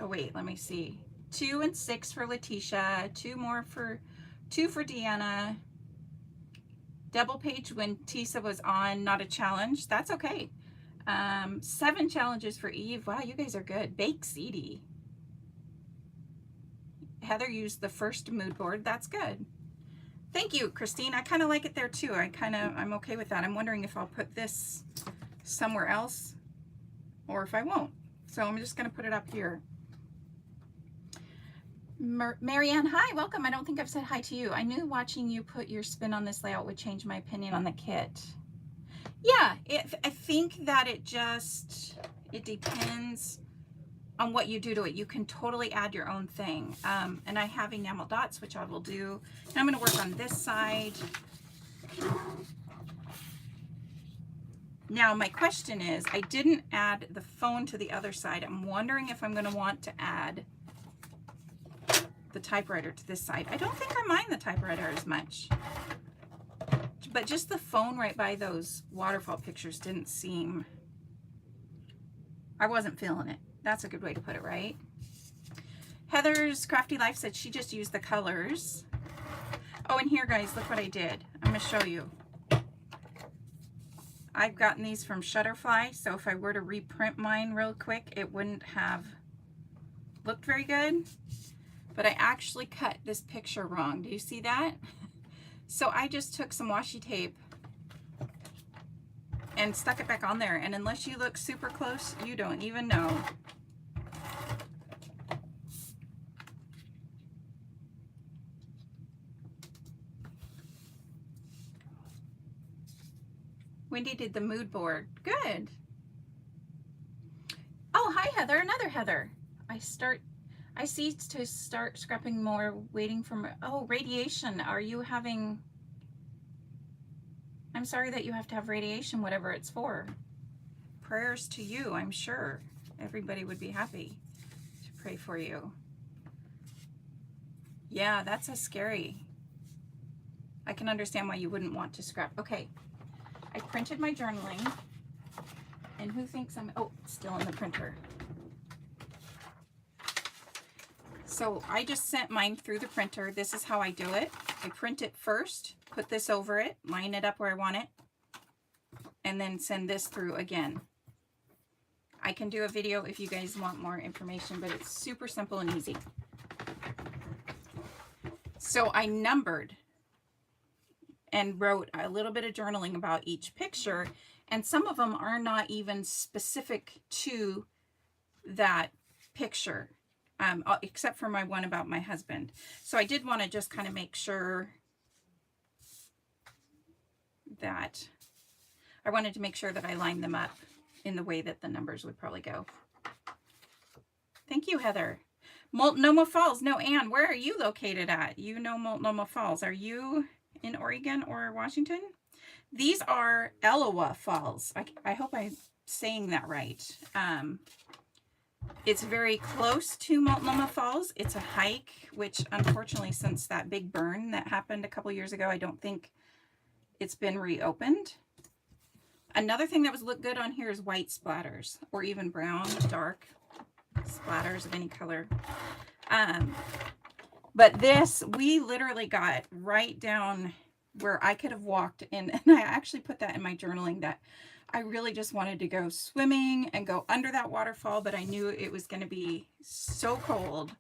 Oh wait, let me see. 2 and 6 for Letitia, 2 for Deanna. Double page when Tisa was on, not a challenge. That's okay. 7 challenges for Eve. Wow, you guys are good. Bake Seedy. Heather used the first mood board. That's good. Thank you, Christine. I kind of like it there too. I'm okay with that. I'm wondering if I'll put this somewhere else or if I won't. So I'm just going to put it up here. Marianne, hi, welcome. I don't think I've said hi to you. I knew watching you put your spin on this layout would change my opinion on the kit. Yeah, I think that it depends on what you do to it. You can totally add your own thing. And I have enamel dots, which I will do. And I'm going to work on this side. Now, my question is, I didn't add the phone to the other side. I'm wondering if I'm going to want to add the typewriter to this side. I don't think I mind the typewriter as much. But just the phone right by those waterfall pictures didn't seem, I wasn't feeling it. That's a good way to put it, right? Heather's Crafty Life said she just used the colors. Oh, and here, guys, look what I did. I'm going to show you. I've gotten these from Shutterfly, so if I were to reprint mine real quick, it wouldn't have looked very good. But I actually cut this picture wrong. Do you see that? So I just took some washi tape and stuck it back on there. And unless you look super close, you don't even know. Wendy did the mood board. Good. Oh, hi, Heather. Another Heather. I see to start scrapping more, waiting for, oh, radiation. Are you having, I'm sorry that you have to have radiation, whatever it's for. Prayers to you, I'm sure. Everybody would be happy to pray for you. Yeah, that's a scary. I can understand why you wouldn't want to scrap. Okay, I printed my journaling. And who thinks I'm, oh, it's still in the printer. So I just sent mine through the printer. This is how I do it. I print it first, put this over it, line it up where I want it, and then send this through again. I can do a video if you guys want more information, but it's super simple and easy. So I numbered and wrote a little bit of journaling about each picture, and some of them are not even specific to that picture, except for my one about my husband. So I did want to just kind of make sure that I wanted to make sure that I lined them up in the way that the numbers would probably go. Thank you, Heather. Multnomah Falls. No, Ann, where are you located at? You know Multnomah Falls. Are you in Oregon or Washington? These are Ellowa Falls. I hope I'm saying that right. It's very close to Multnomah Falls. It's a hike, which unfortunately, since that big burn that happened a couple years ago, I don't think it's been reopened. Another thing that was look good on here is white splatters, or even brown, dark splatters of any color. But this, we literally got right down where I could have walked in, and I actually put that in my journaling that I really just wanted to go swimming and go under that waterfall, but I knew it was going to be so cold.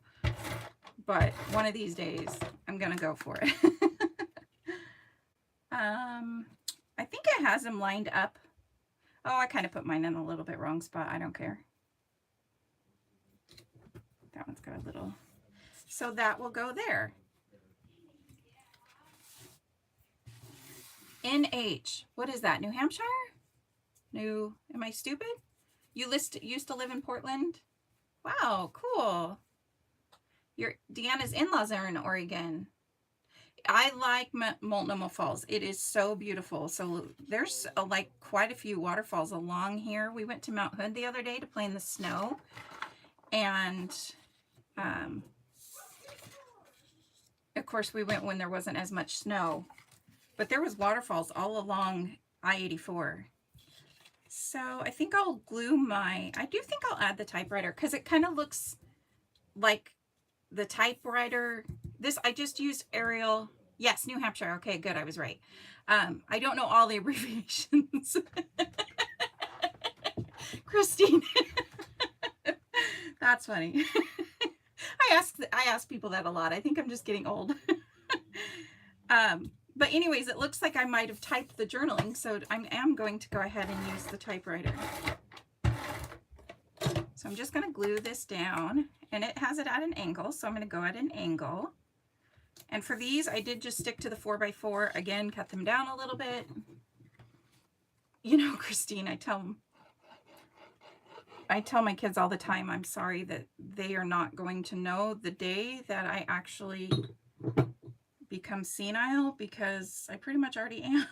But one of these days, I'm going to go for it. I think it has them lined up. Oh, I kind of put mine in a little bit wrong spot. I don't care. That one's got a little, so that will go there. NH, what is that? New Hampshire? Am I stupid? You used to live in Portland? Wow, cool. Deanna's in-laws are in Oregon. I like Multnomah Falls. It is so beautiful. So there's like quite a few waterfalls along here. We went to Mount Hood the other day to play in the snow, and of course we went when there wasn't as much snow, but there was waterfalls all along I-84. So I think I'll glue I do think I'll add the typewriter, because it kind of looks like the typewriter. I just used Arial. Yes, New Hampshire. Okay, good. I was right. I don't know all the abbreviations. Christine. That's funny. I ask people that a lot. I think I'm just getting old. But anyways, it looks like I might have typed the journaling, so I am going to go ahead and use the typewriter. So I'm just going to glue this down, and it has it at an angle, so I'm going to go at an angle. And for these, I did just stick to the 4x4. Again, cut them down a little bit. You know, Christine, I tell my kids all the time, I'm sorry that they are not going to know the day that I actually become senile, because I pretty much already am.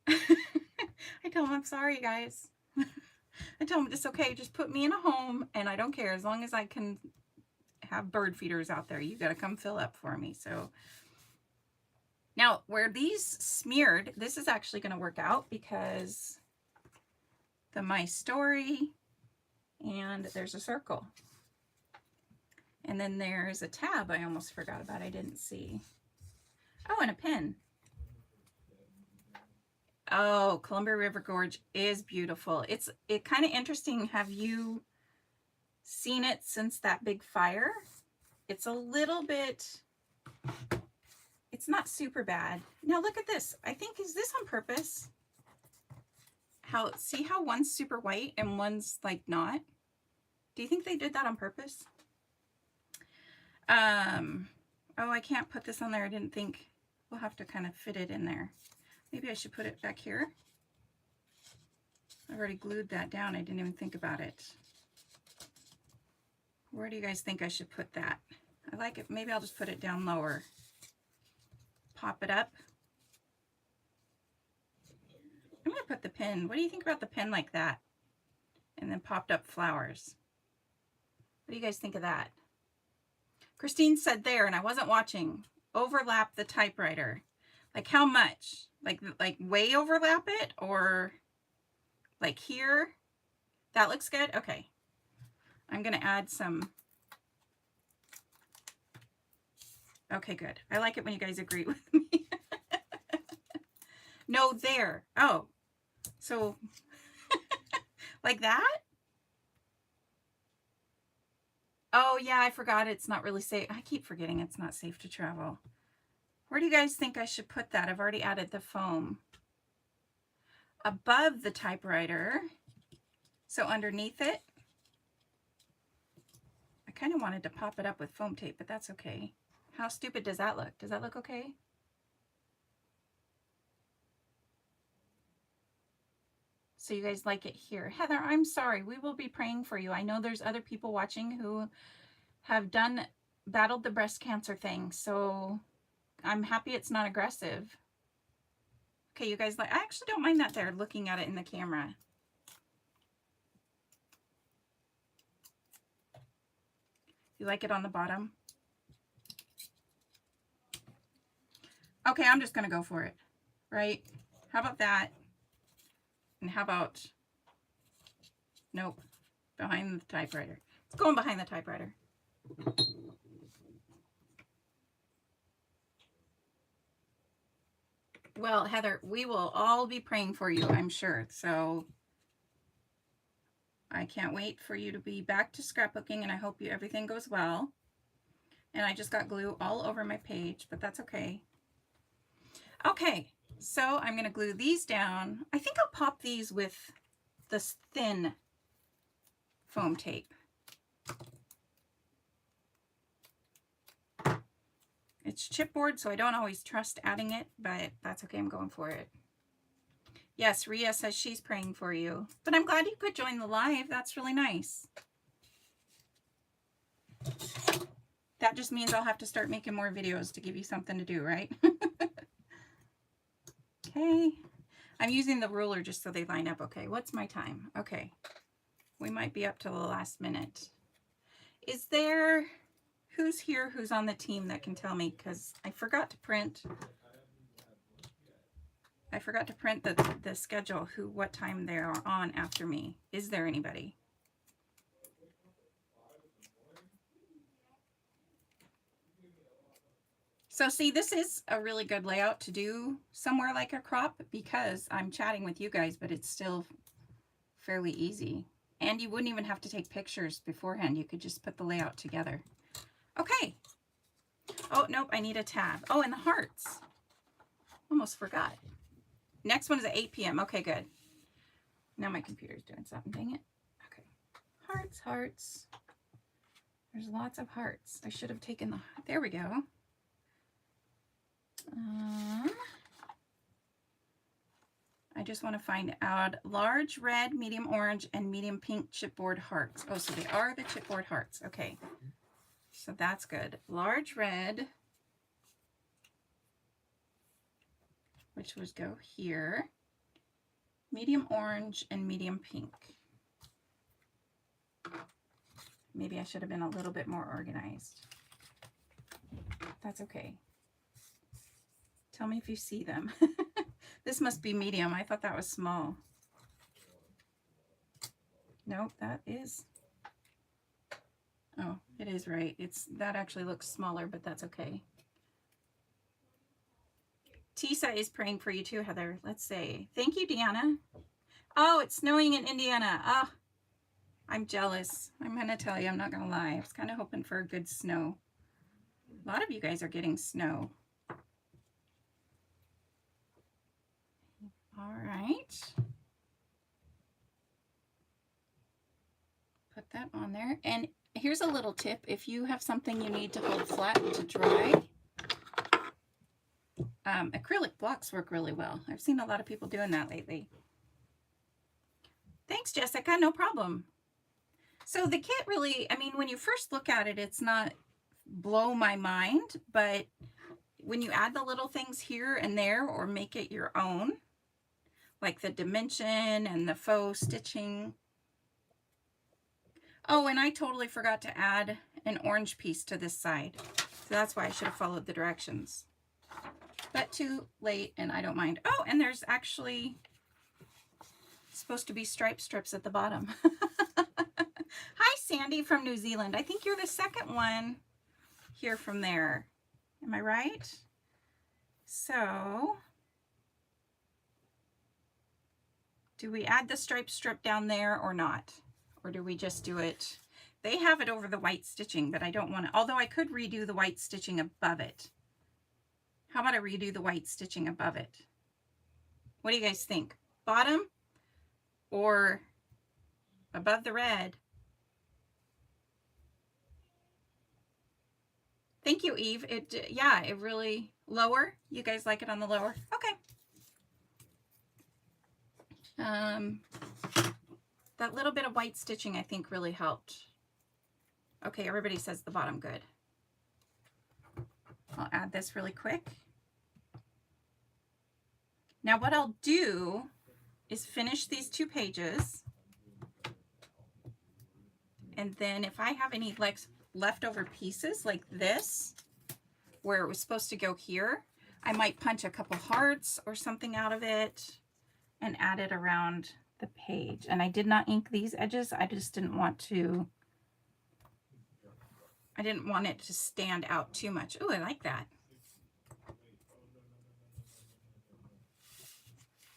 I tell them, I'm sorry, guys. I tell them it's okay. Just put me in a home, and I don't care. As long as I can have bird feeders out there, you got to come fill up for me. So now where these smeared, this is actually going to work out, because the My Story, and there's a circle. And then there's a tab I almost forgot about. I didn't see. Oh, and a pin. Oh, Columbia River Gorge is beautiful. It's kind of interesting. Have you seen it since that big fire? It's a little bit, it's not super bad. Now look at this. I think, is this on purpose? See how one's super white and one's like not? Do you think they did that on purpose? Oh, I can't put this on there. I didn't think. We'll have to kind of fit it in there. Maybe I should put it back here. I've already glued that down. I didn't even think about it. Where do you guys think I should put that? I like it. Maybe I'll just put it down lower. Pop it up. I'm going to put the pin. What do you think about the pin like that? And then popped up flowers. What do you guys think of that? Christine said there, and I wasn't watching, overlap the typewriter. Like how much? Like way overlap it, or like here? That looks good? Okay. I'm going to add some. Okay, good. I like it when you guys agree with me. No, there. Oh, so like that? Oh, yeah, I forgot it's not really safe. I keep forgetting it's not safe to travel. Where do you guys think I should put that? I've already added the foam. Above the typewriter. So underneath it. I kind of wanted to pop it up with foam tape, but that's okay. How stupid does that look? Does that look okay? So you guys like it here. Heather, I'm sorry. We will be praying for you. I know there's other people watching who have battled the breast cancer thing. So I'm happy it's not aggressive. Okay, you guys, I actually don't mind that there looking at it in the camera. You like it on the bottom? Okay, I'm just going to go for it, right? How about that? And how about, nope, behind the typewriter. It's going behind the typewriter. Well, Heather, we will all be praying for you, I'm sure. So I can't wait for you to be back to scrapbooking, and I hope everything goes well. And I just got glue all over my page, but that's okay. Okay, so I'm going to glue these down. I think I'll pop these with this thin foam tape. It's chipboard, so I don't always trust adding it, but that's okay. I'm going for it. Yes, Ria says she's praying for you. But I'm glad you could join the live. That's really nice. That just means I'll have to start making more videos to give you something to do, right? Okay. I'm using the ruler just so they line up. Okay, what's my time? Okay. We might be up to the last minute. Is there... Who's here who's on the team that can tell me? Because I forgot to print. I forgot to print the schedule, what time they are on after me. Is there anybody? So see, this is a really good layout to do somewhere like a crop because I'm chatting with you guys, but it's still fairly easy. And you wouldn't even have to take pictures beforehand. You could just put the layout together. Okay. Oh, nope, I need a tab. Oh, and the hearts. Almost forgot. Next one is at 8 p.m. Okay, good. Now my computer's doing something. Dang it. Okay. Hearts, hearts. There's lots of hearts. I should have taken the... There we go. I just want to find out large red, medium orange, and medium pink chipboard hearts. Oh, so they are the chipboard hearts. Okay. So that's good. Large red, which would go here. Medium orange and medium pink. Maybe I should have been a little bit more organized. That's okay. Tell me if you see them. This must be medium. I thought that was small. Nope, that is... Oh, it is right. That actually looks smaller, but that's okay. Tisa is praying for you too, Heather. Let's say. Thank you, Deanna. Oh, it's snowing in Indiana. Ah, I'm jealous. I'm going to tell you, I'm not going to lie. I was kind of hoping for a good snow. A lot of you guys are getting snow. All right. Put that on there. And here's a little tip. If you have something you need to hold flat to dry, acrylic blocks work really well. I've seen a lot of people doing that lately. Thanks, Jessica. No problem. So the kit really, I mean, when you first look at it, it's not blow my mind, but when you add the little things here and there or make it your own, like the dimension and the faux stitching. Oh, and I totally forgot to add an orange piece to this side. So that's why I should have followed the directions. But too late, and I don't mind. Oh, and there's actually supposed to be strips at the bottom. Hi, Sandy from New Zealand. I think you're the second one here from there. Am I right? So, do we add the stripe strip down there or not? Or do we just do it? They have it over the white stitching, but I don't want to, although I could redo the white stitching above it. How about I redo the white stitching above it? What do you guys think? Bottom or above the red? Thank you, Eve. Yeah, it really, lower. You guys like it on the lower? Okay. That little bit of white stitching I think really helped. Okay, everybody says the bottom good. I'll add this really quick. Now what I'll do is finish these 2 pages. And then if I have any leftover pieces like this, where it was supposed to go here, I might punch a couple hearts or something out of it and add it around the page. And I did not ink these edges. I just didn't want to, it to stand out too much. Oh, I like that.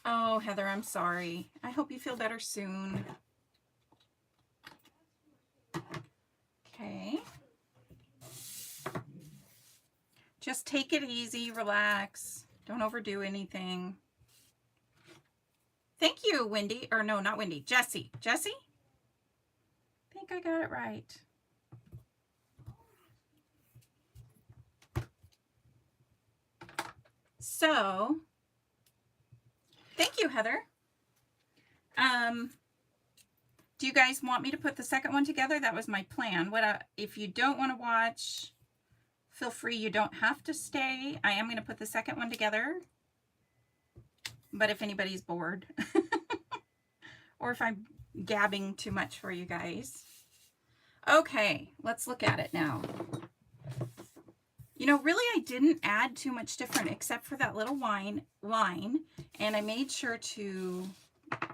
Oh, Heather, I'm sorry. I hope you feel better soon. Okay. Just take it easy, relax. Don't overdo anything. Thank you, Wendy. Or no, not Wendy. Jessie. Jessie? I think I got it right. So, thank you, Heather. Do you guys want me to put the second one together? That was my plan. If you don't want to watch, feel free. You don't have to stay. I am going to put the second one together. But if anybody's bored or if I'm gabbing too much for you guys. Okay, let's look at it now. You know, really I didn't add too much different except for that little line, and I made sure to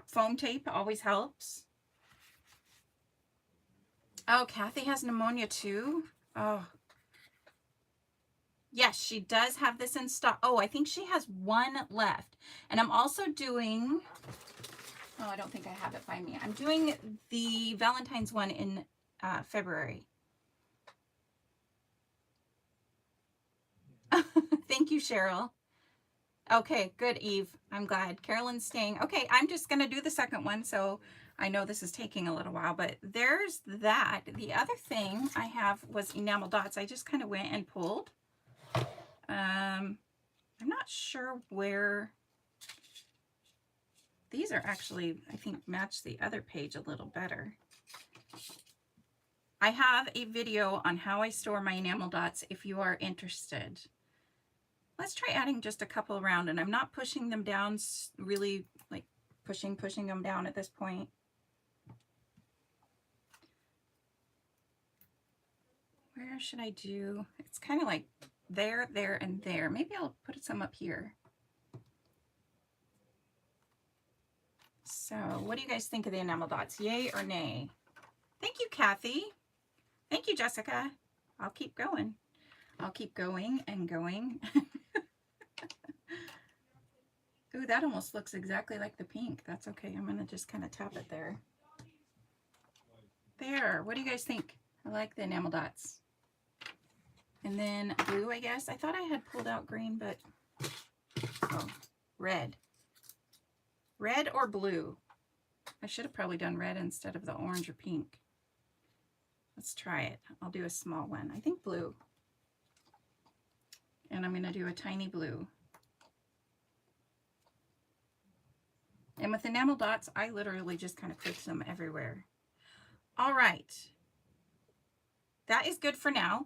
foam tape, always helps. Oh, Kathy has pneumonia too. Oh, yes, she does have this in stock. Oh, I think she has one left. And I'm also doing, oh, I don't think I have it by me. I'm doing the Valentine's one in February. Thank you, Cheryl. Okay, good, Eve. I'm glad. Carolyn's staying. Okay, I'm just going to do the second one. So I know this is taking a little while, but there's that. The other thing I have was enamel dots. I just kind of went and pulled. I'm not sure where these are actually, I think, match the other page a little better. I have a video on how I store my enamel dots if you are interested. Let's try adding just a couple around, and I'm not pushing them down, really like pushing them down at this point. Where should I do? It's kind of like there, there, and there. Maybe I'll put some up here. So what do you guys think of the enamel dots? Yay or nay? Thank you, Kathy. Thank you, Jessica. I'll keep going. I'll keep going and going. Ooh, that almost looks exactly like the pink. That's okay. I'm going to just kind of tap it there. There. What do you guys think? I like the enamel dots. And then blue, I guess. I thought I had pulled out green, but oh, red. Red or blue? I should have probably done red instead of the orange or pink. Let's try it. I'll do a small one. I think blue. And I'm going to do a tiny blue. And with enamel dots, I literally just kind of put them everywhere. All right. That is good for now.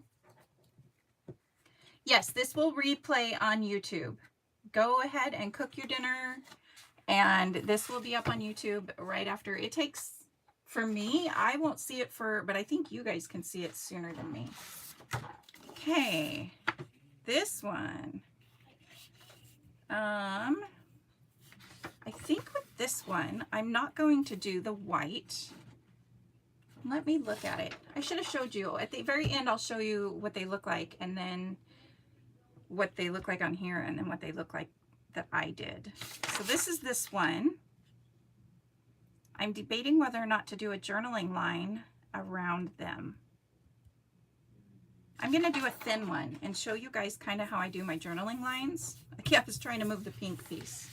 Yes, this will replay on YouTube. Go ahead and cook your dinner, and this will be up on YouTube right after. It takes, for me, I won't see it but I think you guys can see it sooner than me. Okay, this one. I think with this one, I'm not going to do the white. Let me look at it. I should have showed you. At the very end, I'll show you what they look like, and then what they look like on here, and then what they look like that I did. So this is this one. I'm debating whether or not to do a journaling line around them. I'm going to do a thin one and show you guys kind of how I do my journaling lines. I was trying to move the pink piece.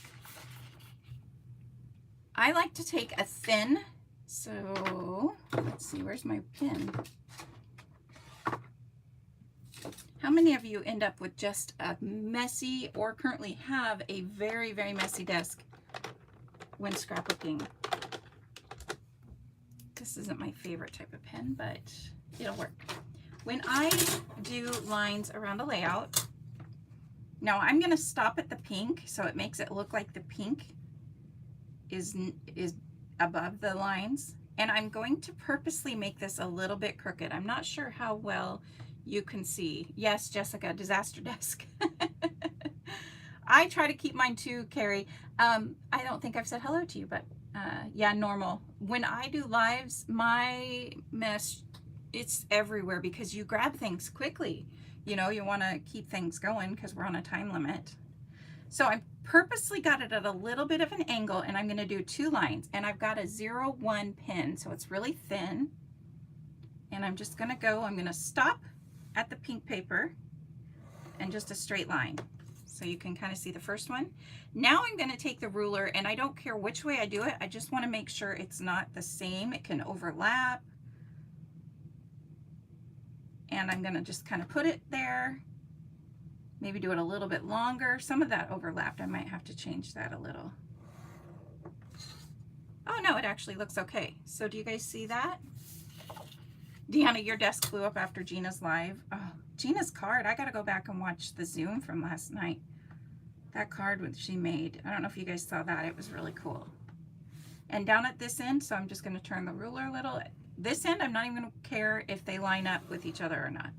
I like to take a thin, so let's see, where's my pen? How many of you end up with just a messy, or currently have a very, very messy desk when scrapbooking? This isn't my favorite type of pen, but it'll work. When I do lines around a layout, now I'm going to stop at the pink so it makes it look like the pink is above the lines, and I'm going to purposely make this a little bit crooked. I'm not sure how well you can see. Yes, Jessica, disaster desk. I try to keep mine too, Carrie. I don't think I've said hello to you, but yeah, normal. When I do lives, my mess, it's everywhere because you grab things quickly. You know, you want to keep things going because we're on a time limit. So I purposely got it at a little bit of an angle, and I'm going to do 2 lines, and I've got a 0-1 pen, so it's really thin. And I'm just going to go, I'm going to stop at the pink paper and just a straight line. So you can kind of see the first one. Now I'm going to take the ruler, and I don't care which way I do it. I just want to make sure it's not the same. It can overlap. And I'm going to just kind of put it there. Maybe do it a little bit longer. Some of that overlapped. I might have to change that a little. Oh no, it actually looks okay. So do you guys see that? Deanna, your desk blew up after Gina's live. Oh, Gina's card. I got to go back and watch the Zoom from last night. That card she made. I don't know if you guys saw that. It was really cool. And down at this end, so I'm just going to turn the ruler a little. This end, I'm not even going to care if they line up with each other or not.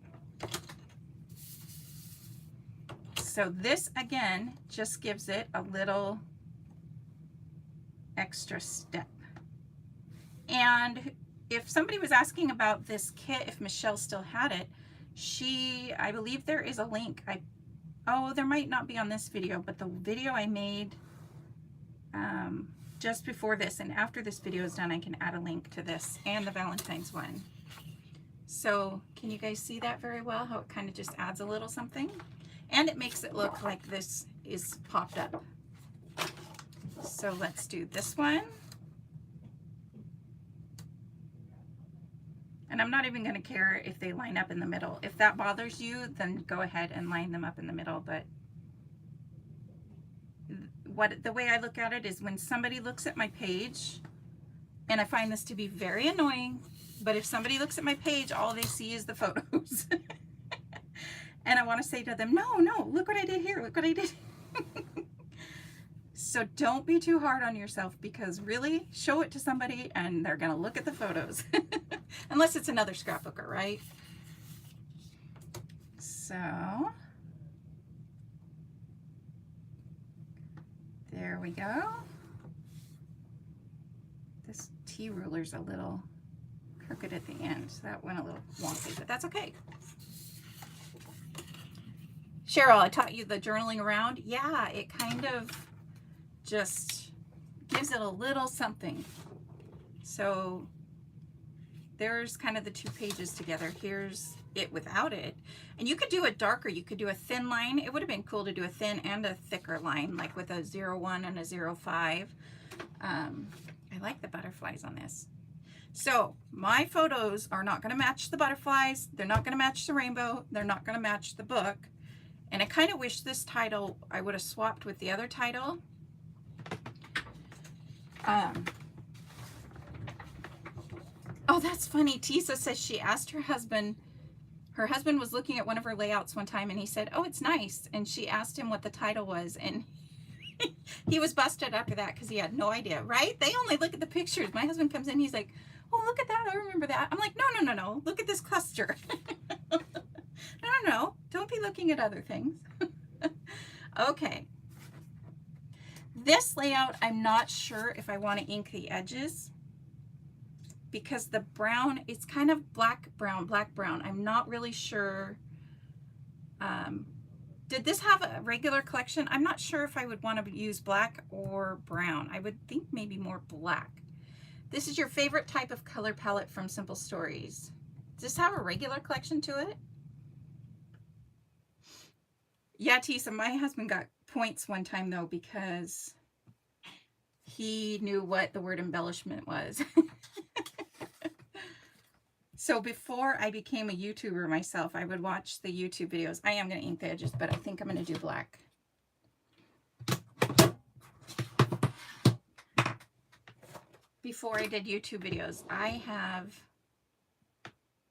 So this, again, just gives it a little extra step. And if somebody was asking about this kit, if Michelle still had it, I believe there is a link. Oh, there might not be on this video, but the video I made just before this, and after this video is done, I can add a link to this and the Valentine's one. So can you guys see that very well, how it kind of just adds a little something? And it makes it look like this is popped up. So let's do this one. And I'm not even going to care if they line up in the middle. If that bothers you, then go ahead and line them up in the middle. But the way I look at it is when somebody looks at my page, and I find this to be very annoying, but if somebody looks at my page, all they see is the photos. And I want to say to them, no, look what I did here. Look what I did. So don't be too hard on yourself, because really, show it to somebody and they're going to look at the photos. Unless it's another scrapbooker, right? So there we go. This T ruler's a little crooked at the end, so that went a little wonky, but that's okay. Cheryl, I taught you the journaling around. Yeah, it kind of just gives it a little something. So there's kind of the 2 pages together. Here's it without it. And you could do it darker. You could do a thin line. It would have been cool to do a thin and a thicker line, like with a 0-1 and a 0-5. I like the butterflies on this. So my photos are not going to match the butterflies. They're not going to match the rainbow. They're not going to match the book. And I kind of wish this title I would have swapped with the other title. Oh, that's funny. Tisa says she asked her husband was looking at one of her layouts one time, and he said, oh, it's nice. And she asked him what the title was, and he was busted after that because he had no idea, right? They only look at the pictures. My husband comes in, he's like, oh, look at that. I remember that. I'm like, no. Look at this cluster. No. Don't be looking at other things. Okay. This layout, I'm not sure if I want to ink the edges. because the brown, it's kind of black brown. I'm not really sure. Did this have a regular collection? I'm not sure if I would want to use black or brown. I would think maybe more black. This is your favorite type of color palette from Simple Stories. Does this have a regular collection to it? Yeah, Tisa, my husband got points one time though because he knew what the word embellishment was. So before I became a YouTuber myself, I would watch the YouTube videos. I am going to ink the edges, but I think I'm going to do black. Before I did YouTube videos, I have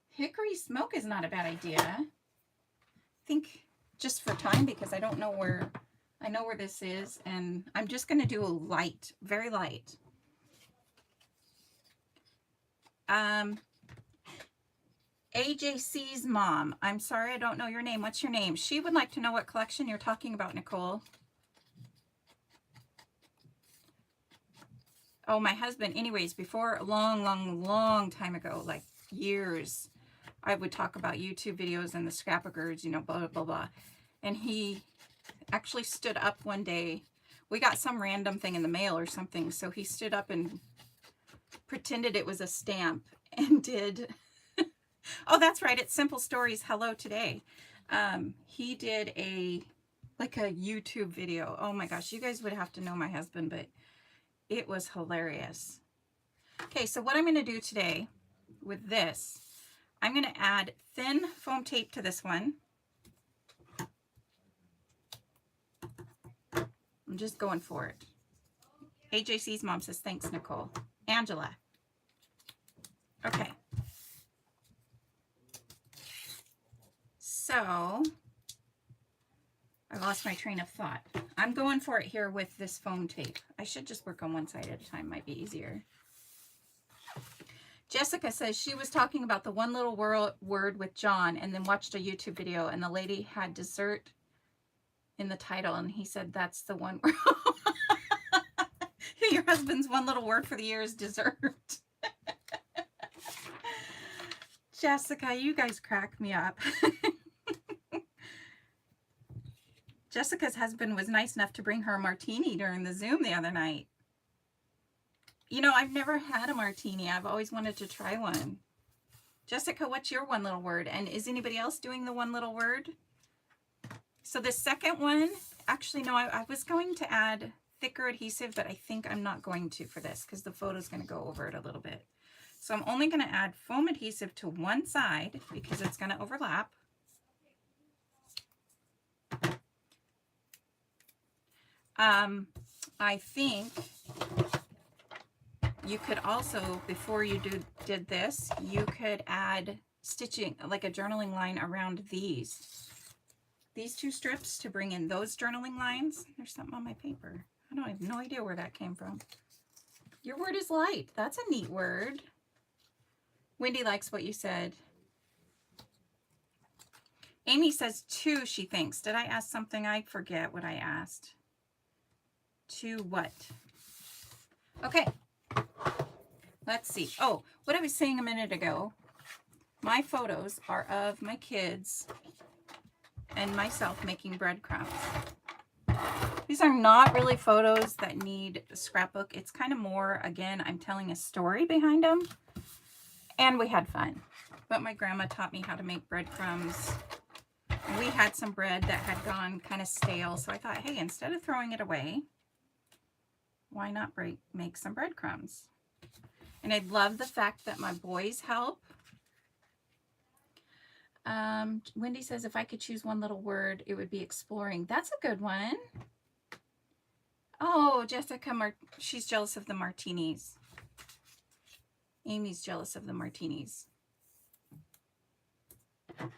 hickory smoke is not a bad idea. I think just for time, because I don't know where, I know where this is, and I'm just going to do a light, very light. AJC's mom. I'm sorry, I don't know your name. What's your name? She would like to know what collection you're talking about, Nicole. Oh, my husband. Anyways, before a long time ago, like years, I would talk about YouTube videos and the scrapbookers, you know, blah, blah, blah. And he actually stood up one day. We got some random thing in the mail or something. So he stood up and pretended it was a stamp and did... Oh, that's right. It's Simple Stories Hello Today. He did like a YouTube video. Oh my gosh, you guys would have to know my husband, but it was hilarious. Okay, so what I'm going to do today with this, I'm going to add thin foam tape to this one. I'm just going for it. AJC's mom says, thanks, Nicole. Angela. Okay. So, I lost my train of thought. I'm going for it here with this foam tape. I should just work on one side at a time, might be easier. Jessica says she was talking about the one little word with John and then watched a YouTube video and the lady had dessert in the title and he said that's the one word. Your husband's one little word for the year is dessert. Jessica, you guys crack me up. Jessica's husband was nice enough to bring her a martini during the Zoom the other night. You know, I've never had a martini. I've always wanted to try one. Jessica, what's your one little word? And is anybody else doing the one little word? So the second one, actually, no, I was going to add thicker adhesive, but I think I'm not going to for this because the photo's going to go over it a little bit. So I'm only going to add foam adhesive to one side because it's going to overlap. I think you could also, before you did this, you could add stitching, like a journaling line around these two strips to bring in those journaling lines. There's something on my paper. I have no idea where that came from. Your word is light. That's a neat word. Wendy likes what you said. Amy says 2, she thinks. Did I ask something? I forget what I asked. 2 what? Okay. Let's see. Oh, what I was saying a minute ago, my photos are of my kids and myself making breadcrumbs. These are not really photos that need a scrapbook. It's kind of more, again, I'm telling a story behind them. And we had fun. But my grandma taught me how to make breadcrumbs. We had some bread that had gone kind of stale. So I thought, hey, instead of throwing it away, why not make some breadcrumbs? And I love the fact that my boys help. Wendy says, if I could choose one little word, it would be exploring. That's a good one. Oh, Jessica, she's jealous of the martinis. Amy's jealous of the martinis. I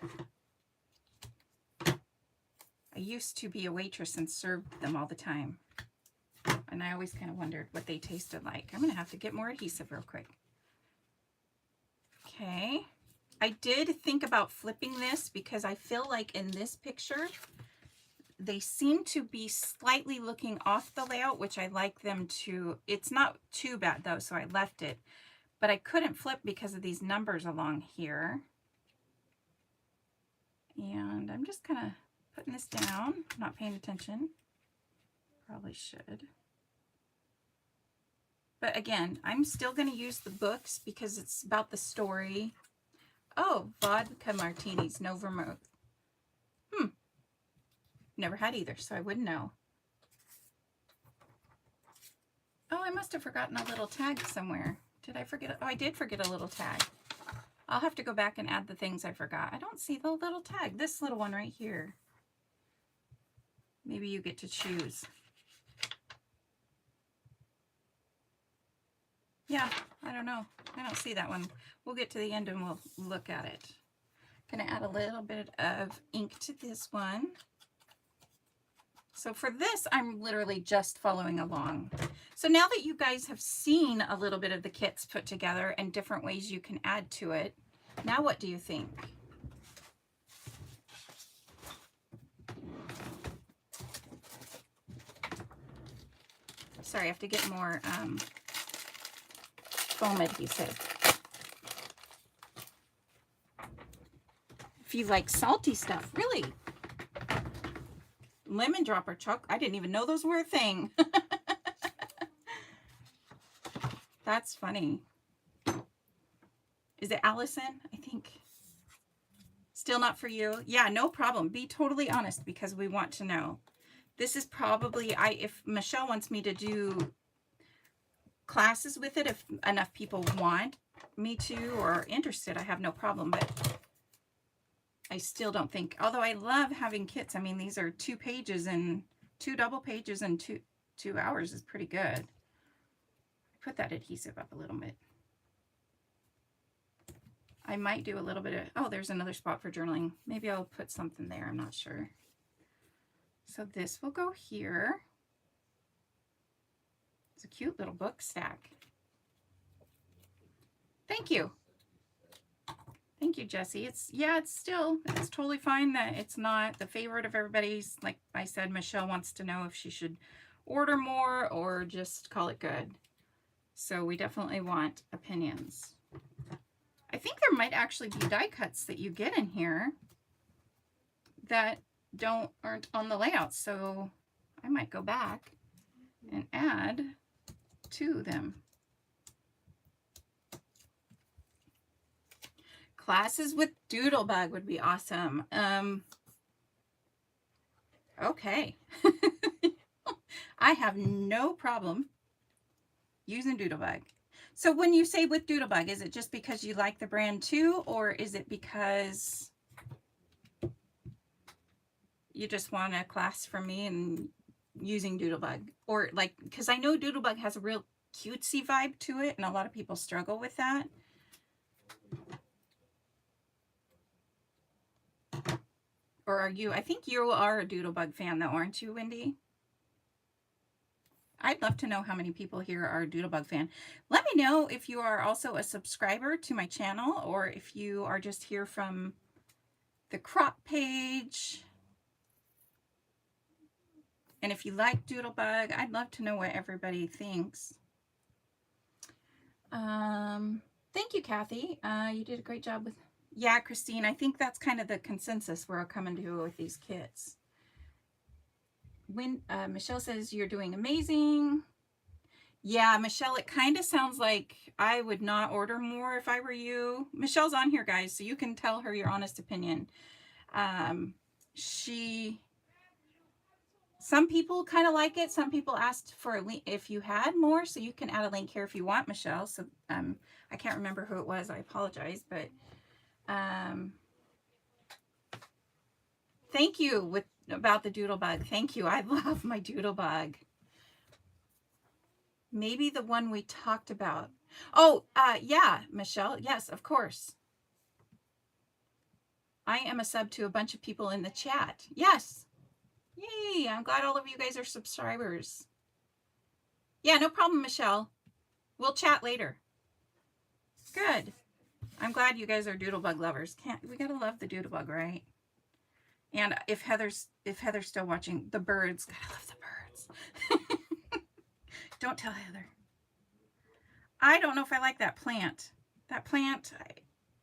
used to be a waitress and served them all the time. And I always kind of wondered what they tasted like. I'm going to have to get more adhesive real quick. Okay. I did think about flipping this because I feel like in this picture, they seem to be slightly looking off the layout, which I like them to. It's not too bad though, so I left it. but I couldn't flip because of these numbers along here. And I'm just kind of putting this down, not paying attention. Probably should. But again, I'm still going to use the books because it's about the story. Oh, vodka martinis, no vermouth. Never had either, so I wouldn't know. Oh, I must have forgotten a little tag somewhere. Did I forget? Oh, I did forget a little tag. I'll have to go back and add the things I forgot. I don't see the little tag. This little one right here. Maybe you get to choose. Yeah, I don't know. I don't see that one. We'll get to the end and we'll look at it. Gonna add a little bit of ink to this one. So for this, I'm literally just following along. So now that you guys have seen a little bit of the kits put together and different ways you can add to it, now what do you think? Sorry, I have to get more foam adhesive. If you like salty stuff, really. Lemon dropper chocolate. I didn't even know those were a thing. That's funny. Is it Allison? I think. Still not for you? Yeah, no problem. Be totally honest because we want to know. This is probably, if Michelle wants me to do classes with it, if enough people want me to or are interested, I have no problem. But I still don't think, although I love having kits. I mean, these are 2 pages and 2 double pages in 2 hours is pretty good. Put that adhesive up a little bit. I might do a little bit of, oh, there's another spot for journaling. Maybe I'll put something there. I'm not sure. So this will go here. It's a cute little book stack. Thank you. Thank you, Jessie. It's totally fine that it's not the favorite of everybody's. Like I said, Michelle wants to know if she should order more or just call it good. So we definitely want opinions. I think there might actually be die cuts that you get in here that aren't on the layout. So I might go back and add to them. Classes with Doodlebug would be awesome. Okay. I have no problem using Doodlebug. So when you say with Doodlebug, is it just because you like the brand too, or is it because you just want a class from me and using Doodlebug? Or like, because I know Doodlebug has a real cutesy vibe to it, and a lot of people struggle with that. Or are you? I think you are a Doodlebug fan though, aren't you, Wendy? I'd love to know how many people here are a Doodlebug fan. Let me know if you are also a subscriber to my channel or if you are just here from the crop page. And if you like Doodlebug, I'd love to know what everybody thinks. Thank you, Kathy. You did a great job with... Yeah, Christine, I think that's kind of the consensus we're coming to with these kits. When Michelle says you're doing amazing. Yeah, Michelle, it kind of sounds like I would not order more if I were you. Michelle's on here, guys, so you can tell her your honest opinion. Some people kind of like it. Some people asked for a link if you had more, so you can add a link here if you want, Michelle. So I can't remember who it was. I apologize, but thank you about the Doodlebug. Thank you. I love my Doodlebug. Maybe the one we talked about. Oh, yeah, Michelle. Yes, of course. I am a sub to a bunch of people in the chat. Yes. Yay. I'm glad all of you guys are subscribers. Yeah, no problem, Michelle. We'll chat later. Good. I'm glad you guys are Doodlebug lovers. We gotta love the Doodlebug, right? And if Heather's still watching, the birds. Gotta love the birds. Don't tell Heather. I don't know if I like that plant. That plant,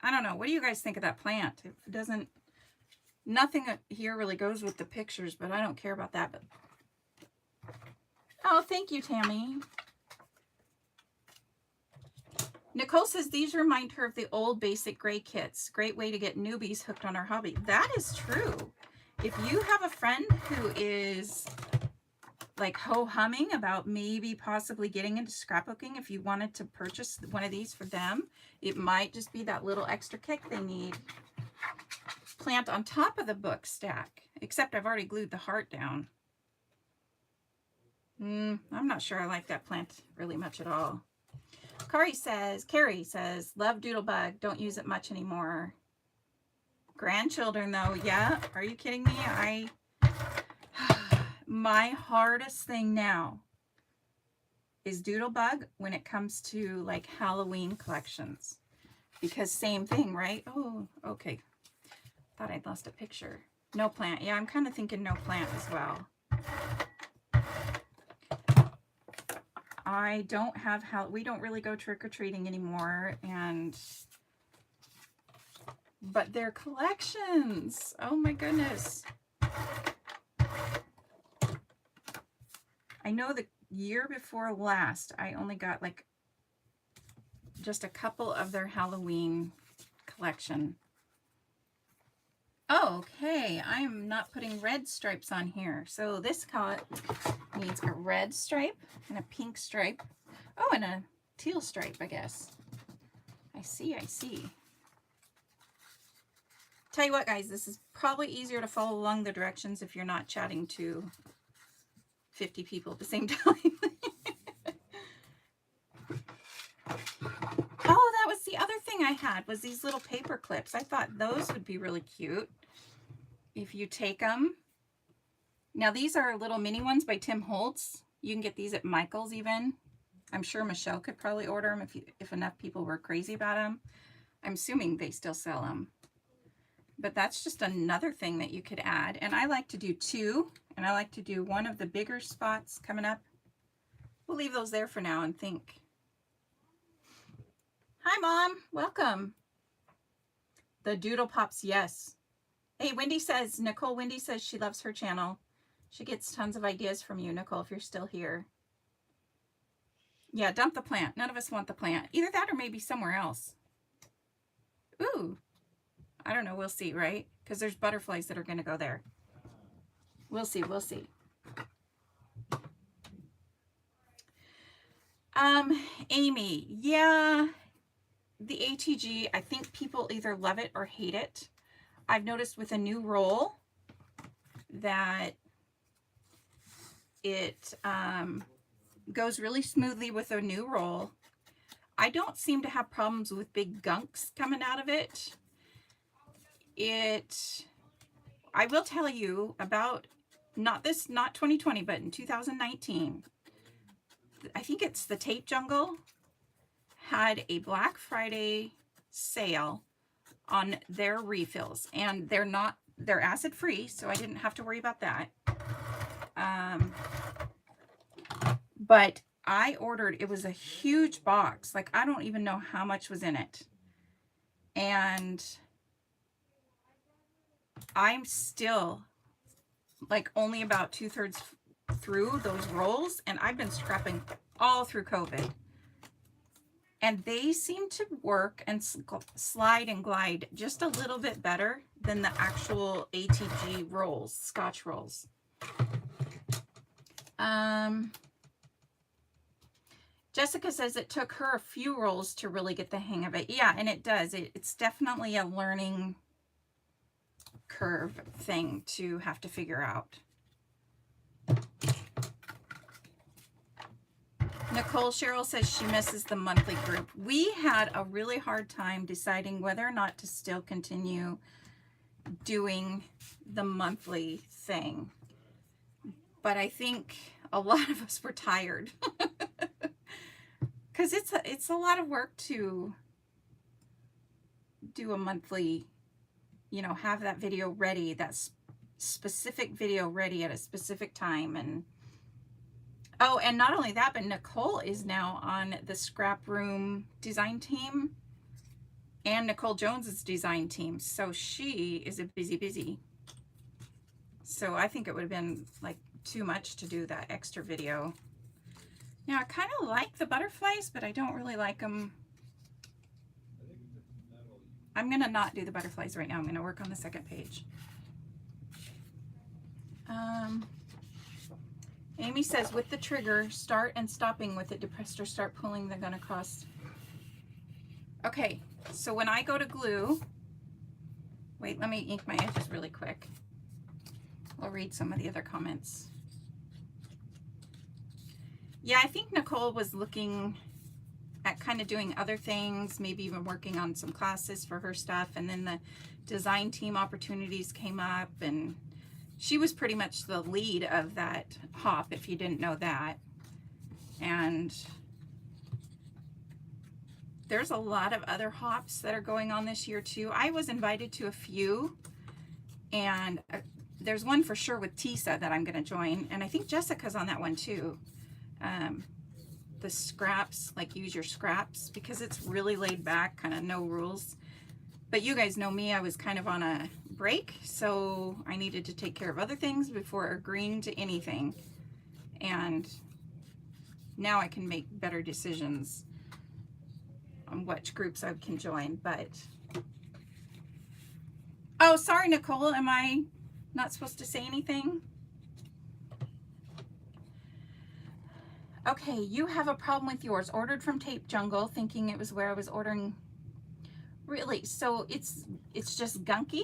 I don't know. What do you guys think of that plant? It doesn't, nothing here really goes with the pictures, but I don't care about that. But oh, thank you, Tammy. Nicole says these remind her of the old basic gray kits. Great way to get newbies hooked on our hobby. That is true. If you have a friend who is like ho-humming about maybe possibly getting into scrapbooking, if you wanted to purchase one of these for them, it might just be that little extra kick they need. Plant on top of the book stack, except I've already glued the heart down. I'm not sure I like that plant really much at all. Carrie says, love Doodlebug, don't use it much anymore. Grandchildren though, yeah, are you kidding me? My hardest thing now is Doodlebug when it comes to like Halloween collections, because same thing, right? Oh, okay. Thought I'd lost a picture. No plant. Yeah, I'm kind of thinking no plant as well. I don't have we don't really go trick-or-treating anymore, but their collections, oh my goodness. I know the year before last, I only got like just a couple of their Halloween collection. Oh, okay, I am not putting red stripes on here. So this cut needs a red stripe and a pink stripe. Oh, and a teal stripe, I guess. I see. Tell you what, guys, this is probably easier to follow along the directions if you're not chatting to 50 people at the same time. Oh, that was the other thing I had, was these little paper clips. I thought those would be really cute if you take them. Now, these are little mini ones by Tim Holtz. You can get these at Michael's even. I'm sure Michelle could probably order them if enough people were crazy about them. I'm assuming they still sell them. But that's just another thing that you could add. And I like to do two, and I like to do one of the bigger spots coming up. We'll leave those there for now and think. Hi, Mom. Welcome. The Doodle Pops, yes. Hey, Wendy says she loves her channel. She gets tons of ideas from you, Nicole, if you're still here. Yeah, dump the plant. None of us want the plant. Either that or maybe somewhere else. Ooh. I don't know. We'll see, right? Because there's butterflies that are going to go there. We'll see. Amy, yeah, the ATG, I think people either love it or hate it. I've noticed with a new roll that it goes really smoothly with a new roll. I don't seem to have problems with big gunks coming out of it. I will tell you about, not 2020, but in 2019, I think it's the Tape Jungle had a Black Friday sale on their refills, and they're acid free, so I didn't have to worry about that. But I ordered, it was a huge box, like I don't even know how much was in it, and I'm still like only about 2/3 through those rolls, and I've been scrapping all through COVID, and they seem to work and slide and glide just a little bit better than the actual ATG rolls, Scotch rolls. Jessica says it took her a few rolls to really get the hang of it. Yeah, and it does. It's definitely a learning curve thing to have to figure out. Nicole Cheryl says she misses the monthly group. We had a really hard time deciding whether or not to still continue doing the monthly thing. But I think a lot of us were tired. Because it's a lot of work to do a monthly, you know, have that video ready, that specific video ready at a specific time. And Oh, and not only that, but Nicole is now on the Scrap Room design team and Nicole Jones's design team. So she is a busy. So I think it would have been like too much to do that extra video. Now I kind of like the butterflies, but I don't really like them. I'm going to not do the butterflies right now. I'm going to work on the second page. Amy says, with the trigger, start and stopping with it depressed or start pulling the gun across. Okay, so when I go to glue, wait, let me ink my edges really quick. I'll read some of the other comments. Yeah, I think Nicole was looking at kind of doing other things, maybe even working on some classes for her stuff, and then the design team opportunities came up, and she was pretty much the lead of that hop, if you didn't know that. And there's a lot of other hops that are going on this year too. I was invited to a few, and there's one for sure with Tisa that I'm going to join, and I think Jessica's on that one too. The scraps, like use your scraps, because it's really laid back, kind of no rules. But you guys know me, I was kind of on a break, so I needed to take care of other things before agreeing to anything. And now I can make better decisions on which groups I can join. But oh, sorry, Nicole, am I not supposed to say anything? Okay, you have a problem with yours. Ordered from Tape Jungle, thinking it was where I was ordering. Really? So it's just gunky?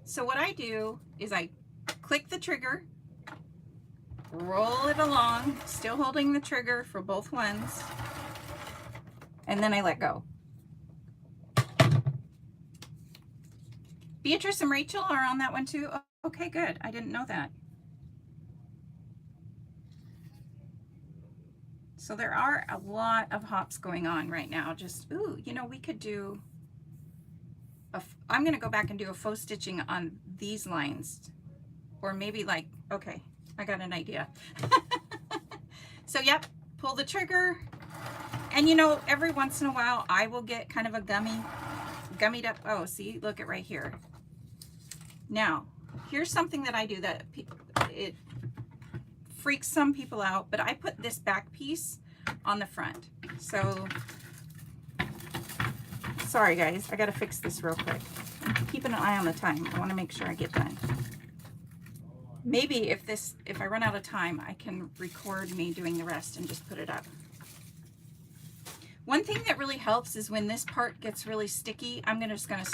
So what I do is I click the trigger, roll it along, still holding the trigger for both ones, and then I let go. Beatrice and Rachel are on that one too? Oh, okay, good. I didn't know that. So there are a lot of hops going on right now. Just, ooh, you know, we could do, I'm going to go back and do a faux stitching on these lines. Or maybe like, okay, I got an idea. So, yep, pull the trigger. And you know, every once in a while, I will get kind of a gummied up. Oh, see, look at right here. Now, here's something that I do that it freaks some people out, but I put this back piece on the front. So, sorry guys, I gotta fix this real quick. I'm keeping an eye on the time. I wanna make sure I get done. Maybe if I run out of time, I can record me doing the rest and just put it up. One thing that really helps is when this part gets really sticky, I'm just gonna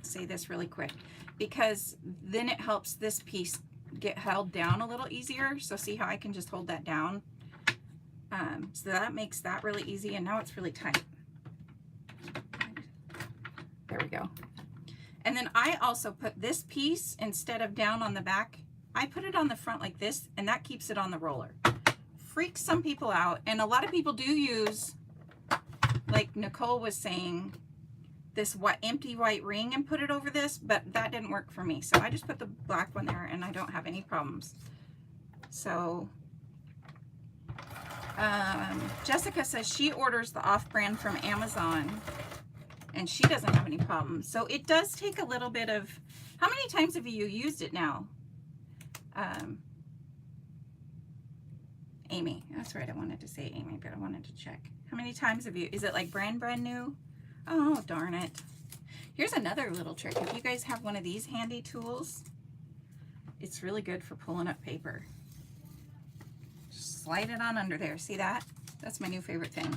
say this really quick, because then it helps this piece get held down a little easier. So see how I can just hold that down? So that makes that really easy, and now it's really tight. There we go. And then I also put this piece, instead of down on the back, I put it on the front like this, and that keeps it on the roller. Freaks some people out, and a lot of people do use, like Nicole was saying, this empty white ring and put it over this, but that didn't work for me. So I just put the black one there, and I don't have any problems. So Jessica says she orders the off-brand from Amazon, and she doesn't have any problems. So it does take a little bit of, how many times have you used it now? Amy, that's right, I wanted to say Amy, but I wanted to check. How many times have you, is it like brand new? Oh, darn it. Here's another little trick. If you guys have one of these handy tools, it's really good for pulling up paper. Just slide it on under there. See that? That's my new favorite thing.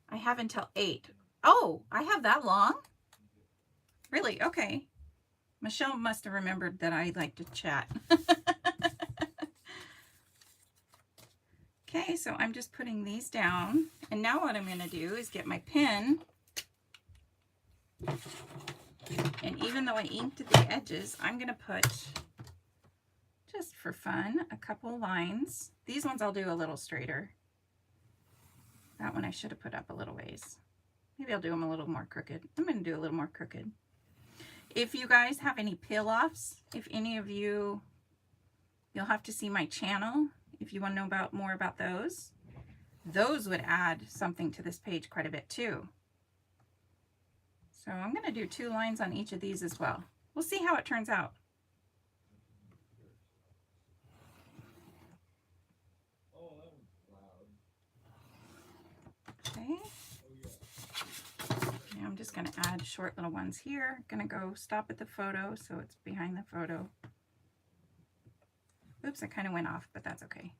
I have until 8. Oh, I have that long? Really? Okay. Michelle must have remembered that I like to chat. Okay, so I'm just putting these down, and now what I'm going to do is get my pen, and even though I inked the edges, I'm going to put, just for fun, a couple lines. These ones I'll do a little straighter. That one I should have put up a little ways. Maybe I'll do them a little more crooked. I'm going to do a little more crooked. If you guys have any peel-offs, if any of you, you'll have to see my channel if you want to know more about those. Those would add something to this page quite a bit too. So I'm going to do 2 lines on each of these as well. We'll see how it turns out. Okay. Now I'm just going to add short little ones here. Going to go stop at the photo so it's behind the photo. Oops, I kind of went off, but that's okay.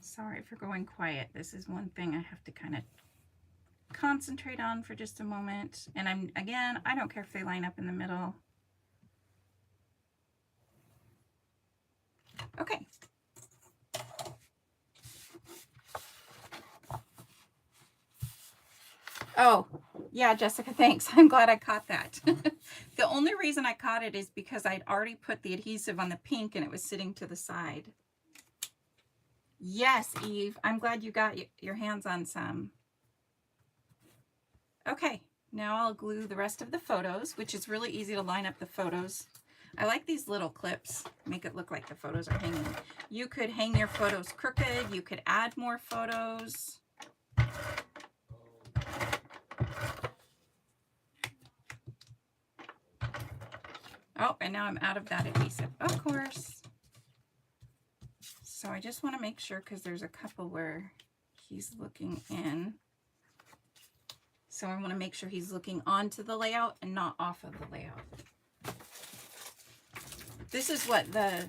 Sorry for going quiet. This is one thing I have to kind of concentrate on for just a moment. And I don't care if they line up in the middle. Okay. Oh, yeah, Jessica, thanks. I'm glad I caught that. The only reason I caught it is because I'd already put the adhesive on the pink and it was sitting to the side. Yes, Eve, I'm glad you got your hands on some. Okay, now I'll glue the rest of the photos, which is really easy to line up the photos. I like these little clips, make it look like the photos are hanging. You could hang your photos crooked, you could add more photos. Oh, and now I'm out of that adhesive, of course. So I just want to make sure, because there's a couple where he's looking in. So I want to make sure he's looking onto the layout and not off of the layout. This is what the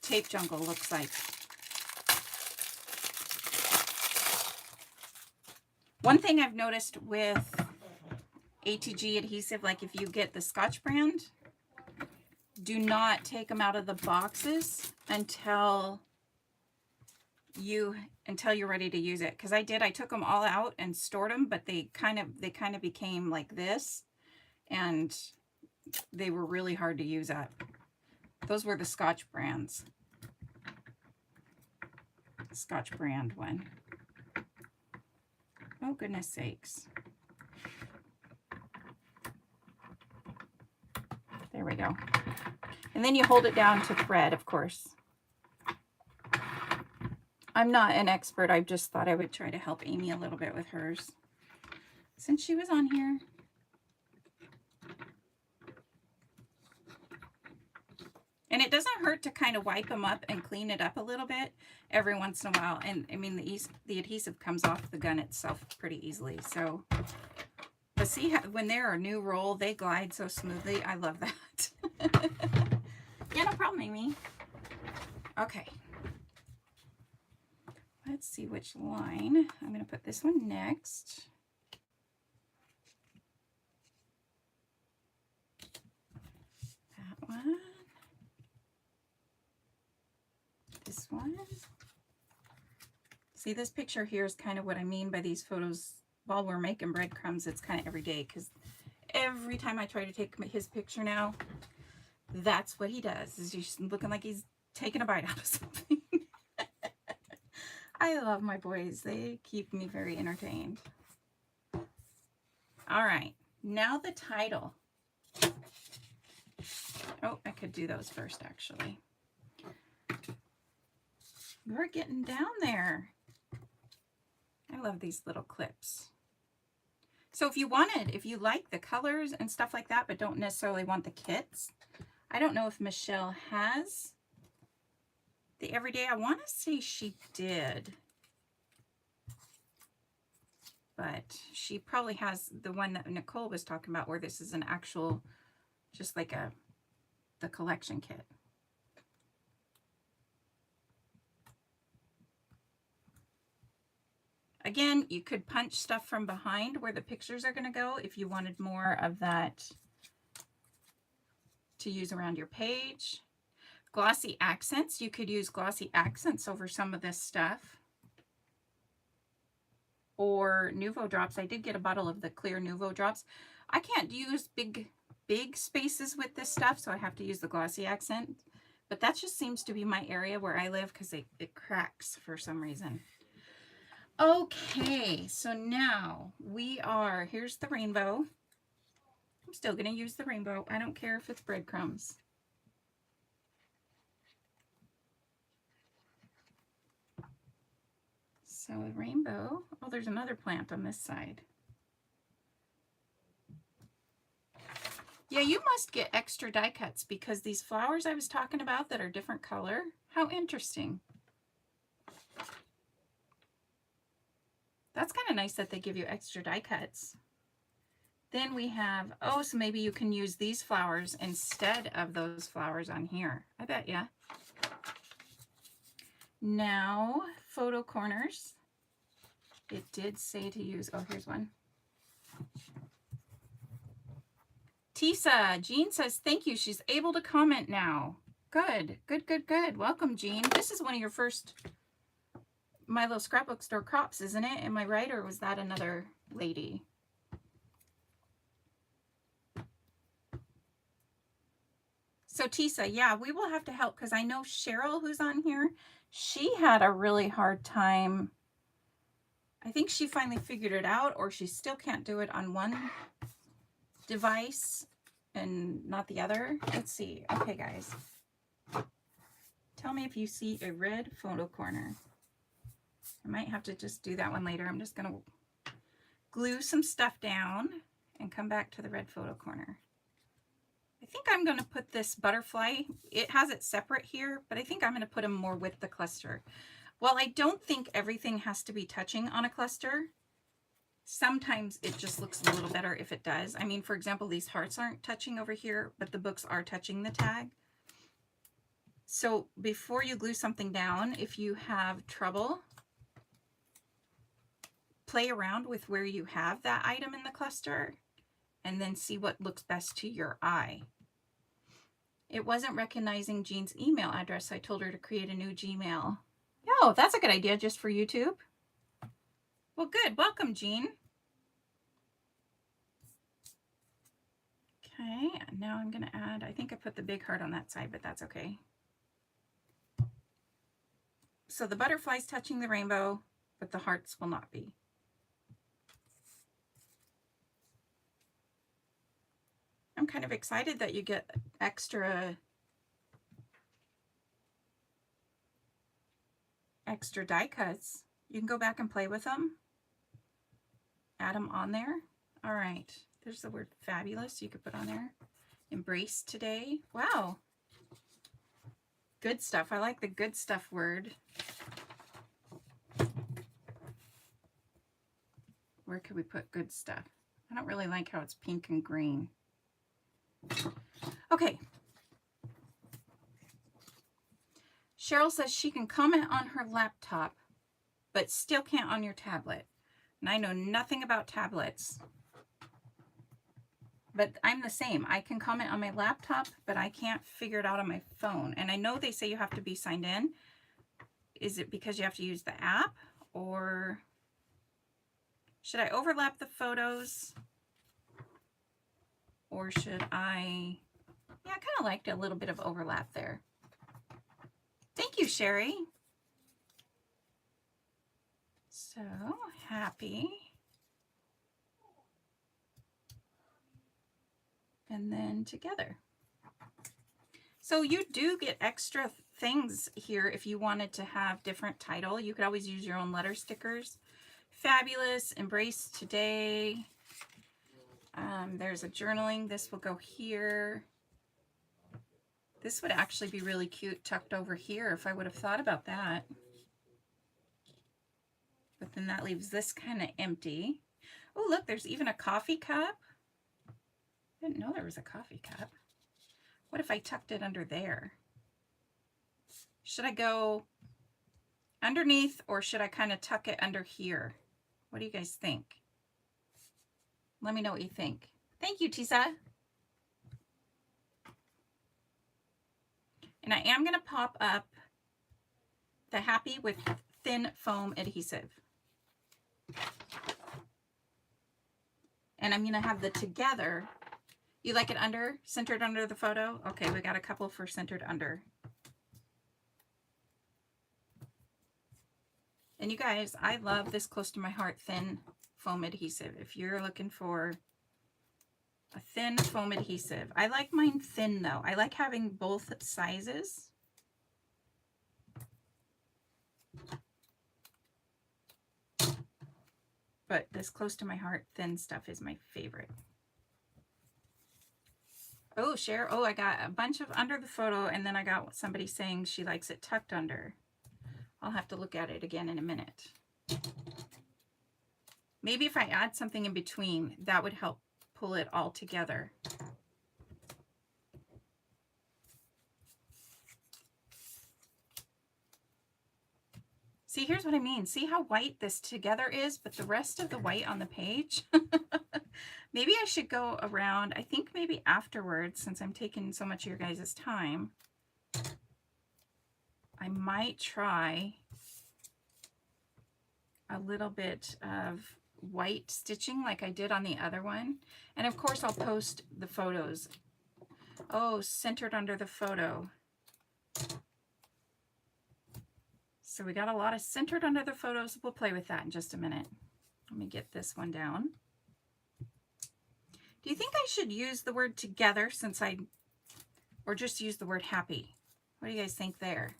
tape jungle looks like. One thing I've noticed with ATG adhesive, like if you get the Scotch brand, do not take them out of the boxes until you're ready to use it. Because I took them all out and stored them, but they kind of became like this, and they were really hard to use up. Those were the Scotch brands. Scotch brand one. Oh, goodness sakes. There we go. And then you hold it down to thread, of course. I'm not an expert. I just thought I would try to help Amy a little bit with hers, since she was on here. And it doesn't hurt to kind of wipe them up and clean it up a little bit every once in a while. And I mean, the adhesive comes off the gun itself pretty easily. So, but see how, when they're a new roll, they glide so smoothly. I love that. Yeah, no problem, Amy. Okay. Let's see which line. I'm going to put this one next. That one. This one. See, this picture here is kind of what I mean by these photos. While we're making breadcrumbs, it's kind of every day, because every time I try to take his picture now, that's what he does. Is he's looking like he's taking a bite out of something. I love my boys. They keep me very entertained. All right, now the title. Oh, I could do those first, actually. We're getting down there. I love these little clips. So if you like the colors and stuff like that, but don't necessarily want the kits, I don't know if Michelle has the Everyday. I want to say she did, but she probably has the one that Nicole was talking about, where this is an actual, just like the collection kit. Again, you could punch stuff from behind where the pictures are going to go if you wanted more of that to use around your page. Glossy accents, you could use glossy accents over some of this stuff. Or Nuvo drops. I did get a bottle of the clear Nuvo drops. I can't use big big spaces with this stuff, so I have to use the glossy accent. But that just seems to be my area where I live because it cracks for some reason. Okay, so now here's the rainbow. I'm still going to use the rainbow. I don't care if it's breadcrumbs. So a rainbow. Oh, there's another plant on this side. Yeah, you must get extra die cuts because these flowers I was talking about that are different color, how interesting. That's kind of nice that they give you extra die cuts. Then we have, oh, so maybe you can use these flowers instead of those flowers on here. I bet ya. Now, photo corners. It did say to use, oh, here's one. Tisa, Jean says, thank you. She's able to comment now. Good, good, good, good. Welcome, Jean. This is one of your first My Little Scrapbook Store crops, isn't it? Am I right, or was that another lady? So Tisa, yeah, we will have to help because I know Cheryl, who's on here, she had a really hard time. I think she finally figured it out, or she still can't do it on one device and not the other. Let's see. Okay, guys. Tell me if you see a red photo corner. I might have to just do that one later. I'm just going to glue some stuff down and come back to the red photo corner. I think I'm going to put this butterfly, it has it separate here, but I think I'm going to put them more with the cluster. Well, I don't think everything has to be touching on a cluster. Sometimes it just looks a little better if it does. I mean, for example, these hearts aren't touching over here, but the books are touching the tag. So before you glue something down, if you have trouble, play around with where you have that item in the cluster and then see what looks best to your eye. It wasn't recognizing Jean's email address. So I told her to create a new Gmail. Oh, that's a good idea just for YouTube. Well, good. Welcome, Jean. Okay, now I'm going to add, I think I put the big heart on that side, but that's okay. So the butterfly's touching the rainbow, but the hearts will not be. I'm kind of excited that you get extra die cuts. You can go back and play with them. Add them on there. All right. There's the word fabulous you could put on there. Embrace today. Wow. Good stuff. I like the good stuff word. Where could we put good stuff? I don't really like how it's pink and green. Okay. Cheryl says she can comment on her laptop, but still can't on your tablet. And I know nothing about tablets. But I'm the same. I can comment on my laptop, but I can't figure it out on my phone. And I know they say you have to be signed in. Is it because you have to use the app? Or should I overlap the photos? Or should I... Yeah, I kind of liked a little bit of overlap there. Thank you, Sherry. So happy. And then together. So you do get extra things here if you wanted to have different title. You could always use your own letter stickers. Fabulous, embrace today. There's a journaling. This will go here. This would actually be really cute tucked over here if I would have thought about that. But then that leaves this kind of empty. Oh, look, there's even a coffee cup. I didn't know there was a coffee cup. What if I tucked it under there? Should I go underneath or should I kind of tuck it under here? What do you guys think? Let me know what you think. Thank you, Tisa. And I am going to pop up the Happy with thin foam adhesive. And I'm going to have the together. You like it under, centered under the photo? Okay, we got a couple for centered under. And you guys, I love this close to my heart thin foam adhesive. If you're looking for a thin foam adhesive, I like mine thin though. I like having both sizes. But this close to my heart thin stuff is my favorite. Oh, Cher. Oh, I got a bunch of under the photo, and then I got somebody saying she likes it tucked under. I'll have to look at it again in a minute. Maybe if I add something in between, that would help pull it all together. See, here's what I mean. See how white this together is, but the rest of the white on the page? Maybe I should go around, I think maybe afterwards, since I'm taking so much of your guys' time, I might try a little bit of white stitching like I did on the other one. And of course I'll post the photos. Oh, centered under the photo. So we got a lot of centered under the photos. We'll play with that in just a minute. Let me get this one down. Do you think I should use the word together or just use the word happy? What do you guys think there?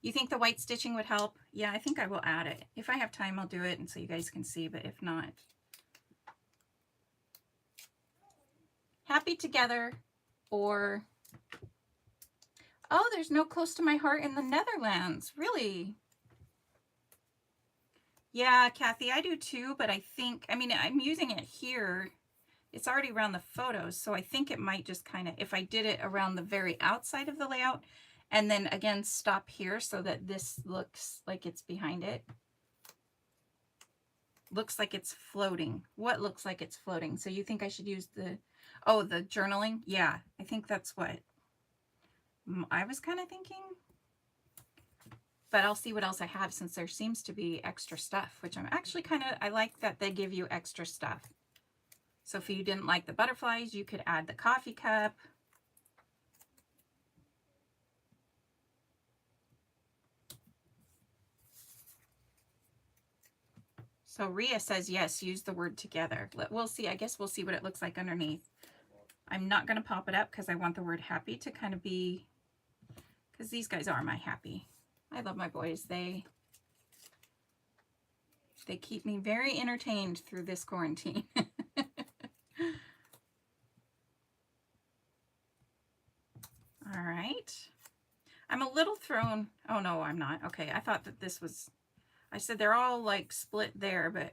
You think the white stitching would help? Yeah, I think I will add it. If I have time, I'll do it and so you guys can see, but if not. Happy together, or, oh, there's no close to my heart in the Netherlands. Really? Yeah, Kathy, I do too, but I think, I mean, I'm using it here. It's already around the photos, so I think it might just kind of, if I did it around the very outside of the layout, and then again stop here so that this looks like it's behind it. Looks like it's floating. What looks like it's floating? So you think I should use the, oh, the journaling? Yeah, I think that's what I was kind of thinking. But I'll see what else I have, since there seems to be extra stuff, which I'm actually kind of, I like that they give you extra stuff. So if you didn't like the butterflies, you could add the coffee cup. So Rhea says, yes, use the word together. We'll see. I guess we'll see what it looks like underneath. I'm not going to pop it up because I want the word happy to kind of be, because these guys are my happy. I love my boys. They keep me very entertained through this quarantine. All right. I'm a little thrown. Oh, no, I'm not. Okay, I thought that this was, I said they're all like split there, but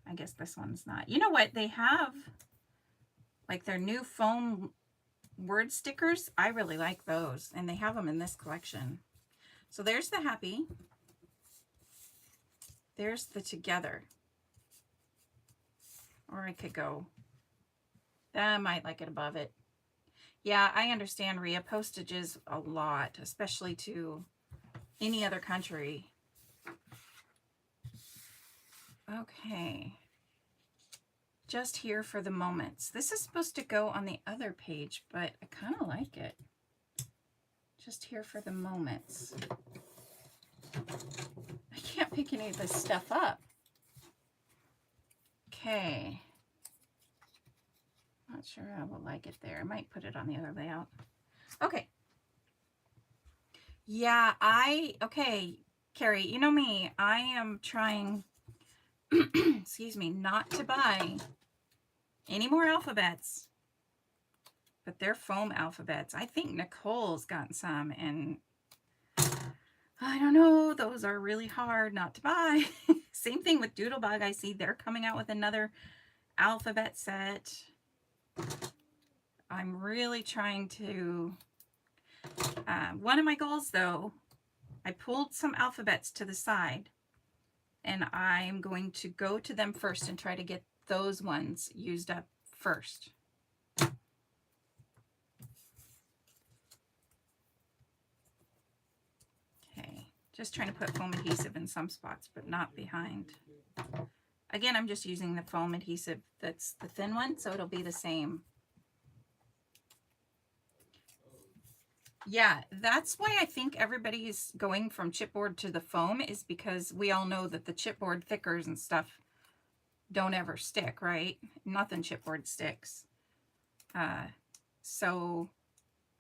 I guess this one's not. You know what? They have like their new foam word stickers. I really like those, and they have them in this collection. So there's the happy. There's the together. Or I could go, I might like it above it. Yeah, I understand, Rhea. Postage is a lot, especially to any other country. Okay. Just here for the moments. This is supposed to go on the other page, but I kind of like it. Just here for the moments. I can't pick any of this stuff up. Okay. Not sure I will like it there. I might put it on the other layout. Okay. Yeah, okay, Carrie, you know me. I am trying, excuse me, not to buy any more alphabets. But they're foam alphabets. I think Nicole's gotten some, and I don't know, those are really hard not to buy. Same thing with Doodlebug. I see they're coming out with another alphabet set. I'm really trying to, one of my goals though, I pulled some alphabets to the side, and I'm going to go to them first and try to get those ones used up first. Okay, just trying to put foam adhesive in some spots, but not behind. Again, I'm just using the foam adhesive. That's the thin one, so it'll be the same. Yeah, that's why I think everybody's going from chipboard to the foam, is because we all know that the chipboard thickers and stuff don't ever stick, right? Nothing chipboard sticks. So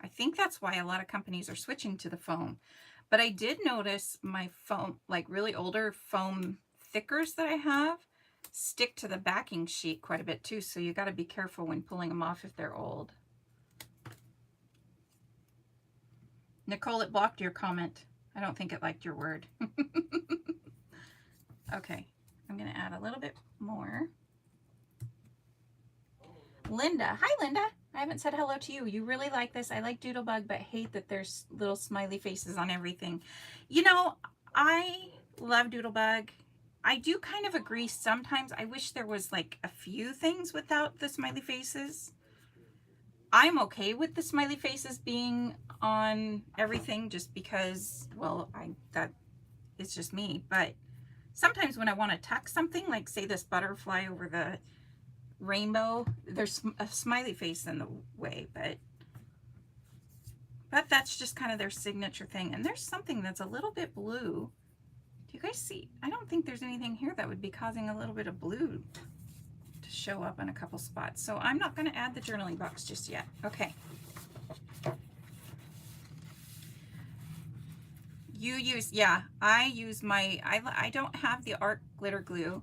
I think that's why a lot of companies are switching to the foam. But I did notice my foam, like really older foam thickers that I have, stick to the backing sheet quite a bit too. So you got to be careful when pulling them off if they're old. Nicole, it blocked your comment. I don't think it liked your word. Okay, I'm going to add a little bit more. Linda. Hi, Linda. I haven't said hello to you. You really like this. I like Doodlebug, but hate that there's little smiley faces on everything. You know, I love Doodlebug. I do kind of agree sometimes. I wish there was like a few things without the smiley faces. I'm okay with the smiley faces being on everything just because, well, that it's just me. But sometimes when I want to tuck something, like say this butterfly over the rainbow, there's a smiley face in the way, but that's just kind of their signature thing. And there's something that's a little bit blue. Do you guys see? I don't think there's anything here that would be causing a little bit of blue to show up in a couple spots. So I'm not going to add the journaling box just yet. Okay. You use, yeah, I use my, I don't have the art glitter glue.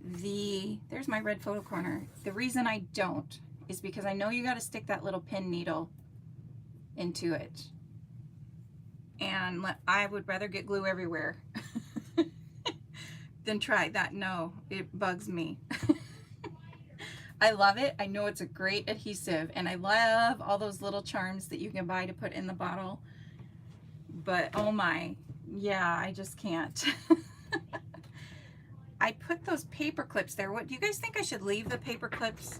There's my red photo corner. The reason I don't is because I know you got to stick that little pin needle into it. And I would rather get glue everywhere than try that. No, it bugs me. I love it. I know it's a great adhesive, and I love all those little charms that you can buy to put in the bottle. But oh my, yeah, I just can't. I put those paper clips there. What do you guys think? I should leave the paper clips?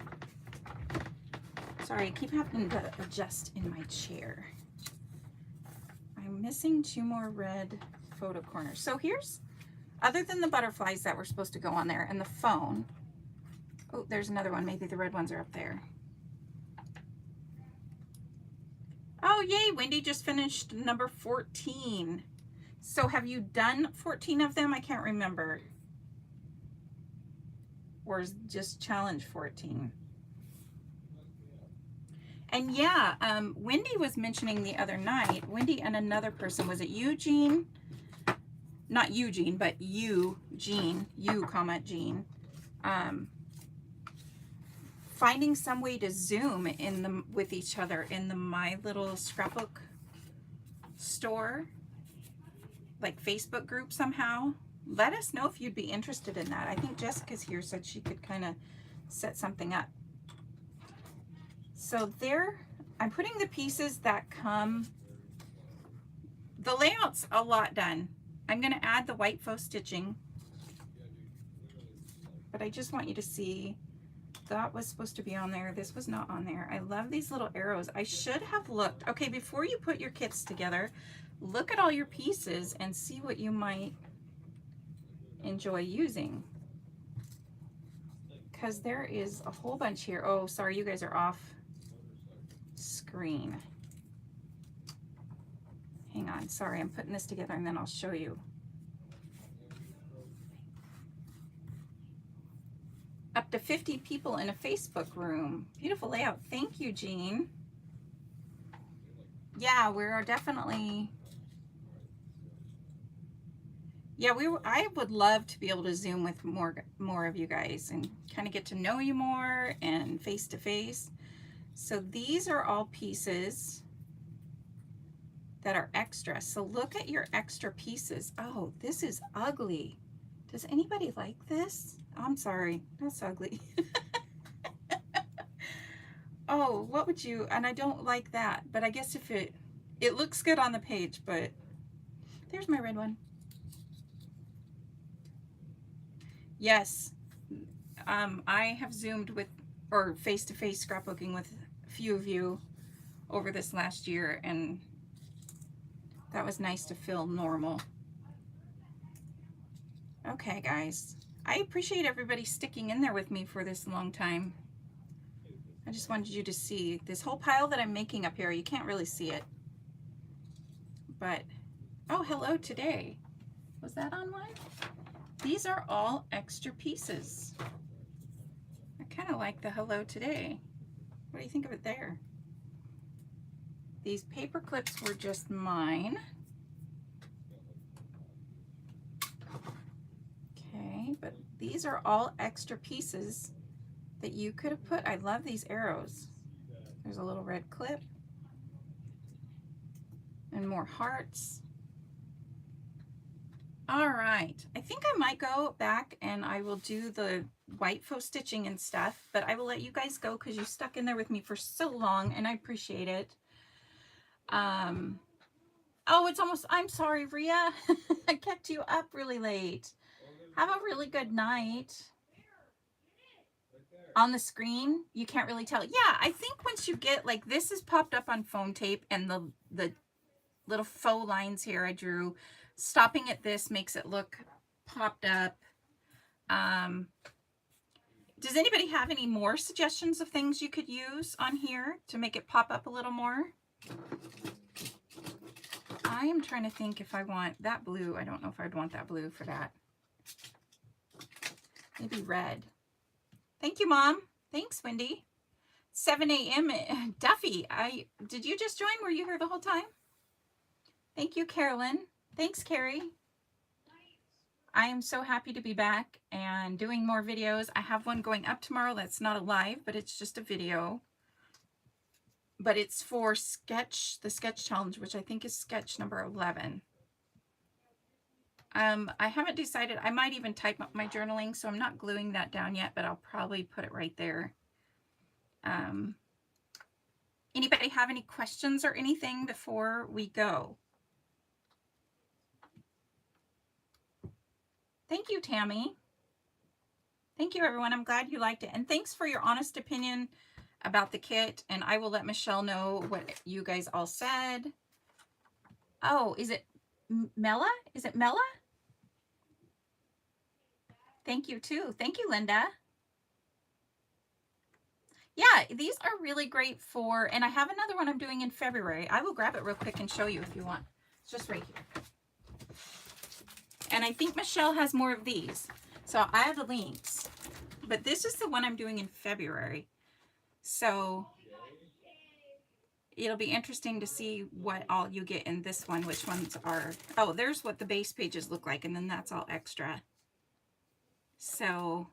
Sorry, I keep having to adjust in my chair. I'm missing 2 more red photo corners. So here's, other than the butterflies that were supposed to go on there and the phone. Oh, there's another one. Maybe the red ones are up there. Oh, yay, Wendy just finished number 14. So have you done 14 of them? I can't remember. Or is just challenge 14? And yeah, Wendy was mentioning the other night, Wendy and another person, was it Eugene? Not Eugene, but Eugene, Gene. Finding some way to Zoom with each other in the My Little Scrapbook store, like Facebook group somehow. Let us know if you'd be interested in that. I think Jessica's here, so she could kind of set something up. So there, I'm putting the pieces that come, the layout's a lot done. I'm going to add the white faux stitching, but I just want you to see that was supposed to be on there. This was not on there. I love these little arrows. I should have looked. Okay, before you put your kits together, look at all your pieces and see what you might enjoy using. Because there is a whole bunch here. Oh, sorry, you guys are off screen. Hang on, sorry, I'm putting this together and then I'll show you. Up to 50 people in a Facebook room. Beautiful layout. Thank you, Jean. Yeah, we're definitely, yeah, I would love to be able to Zoom with more of you guys and kind of get to know you more and face to face. So these are all pieces that are extra. So look at your extra pieces. Oh, this is ugly. Does anybody like this? I'm sorry, that's ugly. Oh, what would you, and I don't like that, but I guess if it looks good on the page, but there's my red one. Yes, I have Zoomed with, or face-to-face scrapbooking with a few of you over this last year, and that was nice to feel normal. Okay, guys, I appreciate everybody sticking in there with me for this long time. I just wanted you to see this whole pile that I'm making up here. You can't really see it, but oh, hello today. Was that on one? These are all extra pieces. I kind of like the hello today. What do you think of it there? These paper clips were just mine. Okay, but these are all extra pieces that you could have put. I love these arrows. There's a little red clip and more hearts. All right, I think I might go back and I will do the white faux stitching and stuff, but I will let you guys go because you stuck in there with me for so long and I appreciate it. Oh, it's almost, I'm sorry, Rhea. I kept you up really late. Have a really good night. On the screen, you can't really tell. Yeah, I think once you get, like, this is popped up on foam tape and the little faux lines here I drew, stopping at this makes it look popped up. Does anybody have any more suggestions of things you could use on here to make it pop up a little more? I am trying to think if I want that blue. I don't know if I'd want that blue for that. Maybe red. Thank you, Mom. Thanks, Wendy. 7 a.m. Duffy, did you just join? Were you here the whole time? Thank you, Carolyn. Thanks, Carrie. I am so happy to be back and doing more videos. I have one going up tomorrow that's not a live, but it's just a video. But it's for the sketch challenge, which I think is sketch number 11. I haven't decided. I might even type up my journaling, so I'm not gluing that down yet, but I'll probably put it right there. Anybody have any questions or anything before we go? Thank you, Tammy. Thank you, everyone. I'm glad you liked it. And thanks for your honest opinion about the kit. And I will let Michelle know what you guys all said. Oh, is it Mella? Is it Mella? Thank you, too. Thank you, Linda. Yeah, these are really great for, and I have another one I'm doing in February. I will grab it real quick and show you if you want. It's just right here. And I think Michelle has more of these. So I have the links. But this is the one I'm doing in February. So it'll be interesting to see what all you get in this one, which ones are, oh, there's what the base pages look like, and then that's all extra. So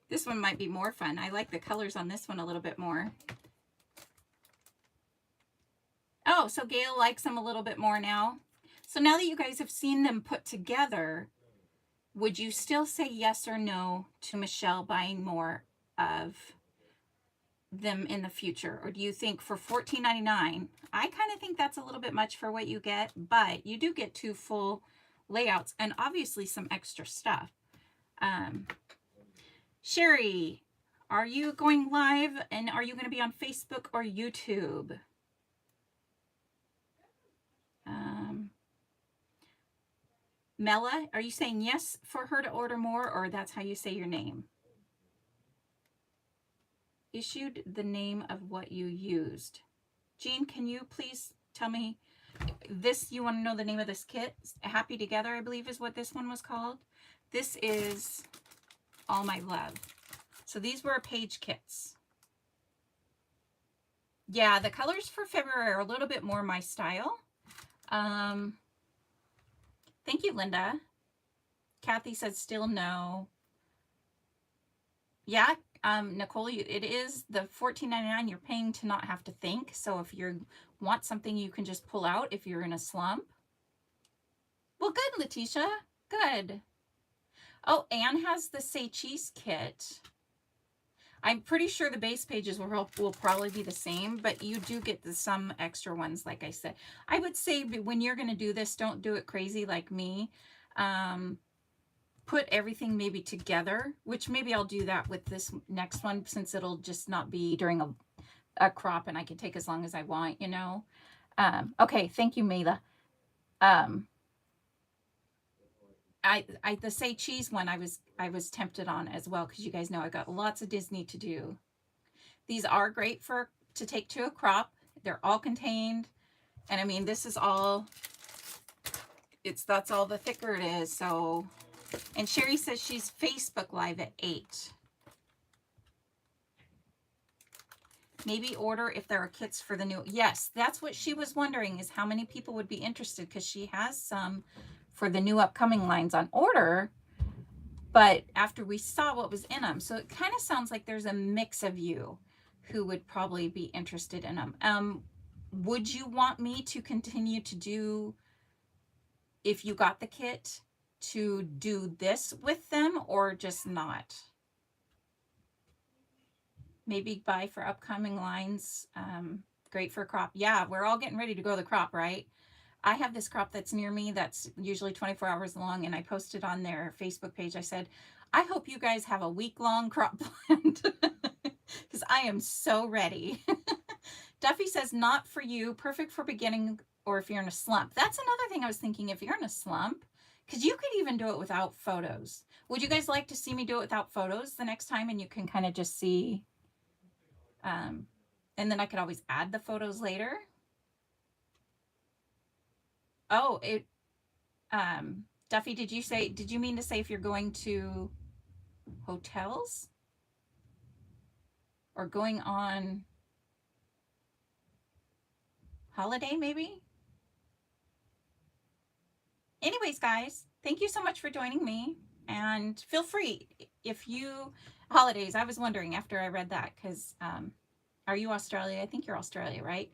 this one might be more fun. I like the colors on this one a little bit more. Oh, so Gail likes them a little bit more now. So now that you guys have seen them put together, would you still say yes or no to Michelle buying more of them in the future? Or do you think for $14.99, I kind of think that's a little bit much for what you get, but you do get 2 full layouts and obviously some extra stuff. Sherry, are you going live and are you going to be on Facebook or YouTube? Mella, are you saying yes for her to order more, or that's how you say your name? Issued the name of what you used. Jean, can you please tell me this? You want to know the name of this kit? Happy Together, I believe, is what this one was called. This is All My Love. So these were page kits. Yeah, the colors for February are a little bit more my style. Thank you, Linda. Kathy said still no. Yeah, Nicole, it is the $14.99 you're paying to not have to think. So if you want something you can just pull out if you're in a slump. Well, good, Letitia. Good. Oh, Anne has the Say Cheese kit. I'm pretty sure the base pages will probably be the same, but you do get some extra ones, like I said. I would say when you're going to do this, don't do it crazy like me. Put everything maybe together, which maybe I'll do that with this next one since it'll just not be during a crop and I can take as long as I want, you know. Okay, thank you, Mela. the Say Cheese one I was tempted on as well, because you guys know I got lots of Disney to do. These are great to take to a crop. They're all contained, and I mean this is all. That's all the thicker it is. So, and Sherry says she's Facebook Live at 8. Maybe order if there are kits for the new. Yes, that's what she was wondering, is how many people would be interested, because she has some for the new upcoming lines on order, but after we saw what was in them. So it kind of sounds like there's a mix of you who would probably be interested in them. Would you want me to continue to do, if you got the kit, to do this with them, or just not? Maybe buy for upcoming lines. Great for crop. Yeah, we're all getting ready to go to the crop, right? I have this crop that's near me that's usually 24 hours long, and I posted on their Facebook page. I said, I hope you guys have a week-long crop planned, because I am so ready. Duffy says, not for you, perfect for beginning or if you're in a slump. That's another thing I was thinking, if you're in a slump, because you could even do it without photos. Would you guys like to see me do it without photos the next time, and you can kind of just see, and then I could always add the photos later. Oh, Duffy, did you mean to say if you're going to hotels or going on holiday, maybe? Anyways, guys, thank you so much for joining me, and feel free if you, holidays, I was wondering after I read that, because, are you Australia? I think you're Australia, right?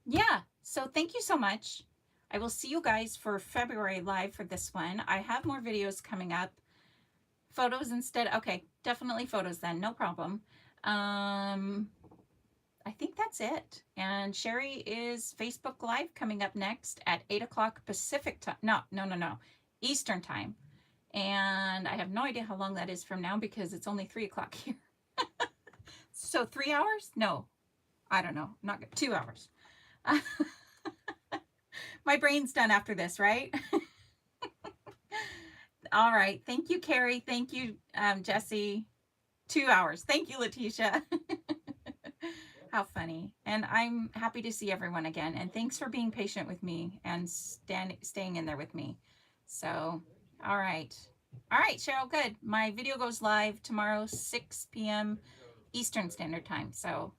Yeah, so thank you so much. I will see you guys for February live for this one. I have more videos coming up. Photos instead. Okay, definitely photos then, no problem. I think that's it. And Sherry is Facebook Live coming up next at 8 o'clock Pacific time. No, Eastern time. And I have no idea how long that is from now, because it's only 3 o'clock here. So 3 hours? No, I don't know. Not good. 2 hours. My brain's done after this, right? All right. Thank you, Carrie. Thank you, Jesse. 2 hours. Thank you, Letitia. How funny. And I'm happy to see everyone again. And thanks for being patient with me and staying in there with me. So, all right. All right, Cheryl, good. My video goes live tomorrow, 6 p.m. Eastern Standard Time. So,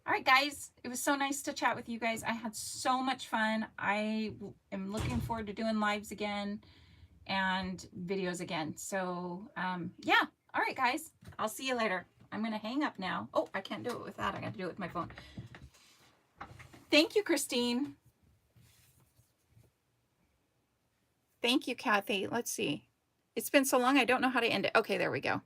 all right, guys, it was so nice to chat with you guys. I had so much fun. I am looking forward to doing lives again and videos again. So, yeah. All right, guys, I'll see you later. I'm going to hang up now. Oh, I can't do it with that. I got to do it with my phone. Thank you, Christine. Thank you, Kathy. Let's see. It's been so long, I don't know how to end it. Okay, there we go.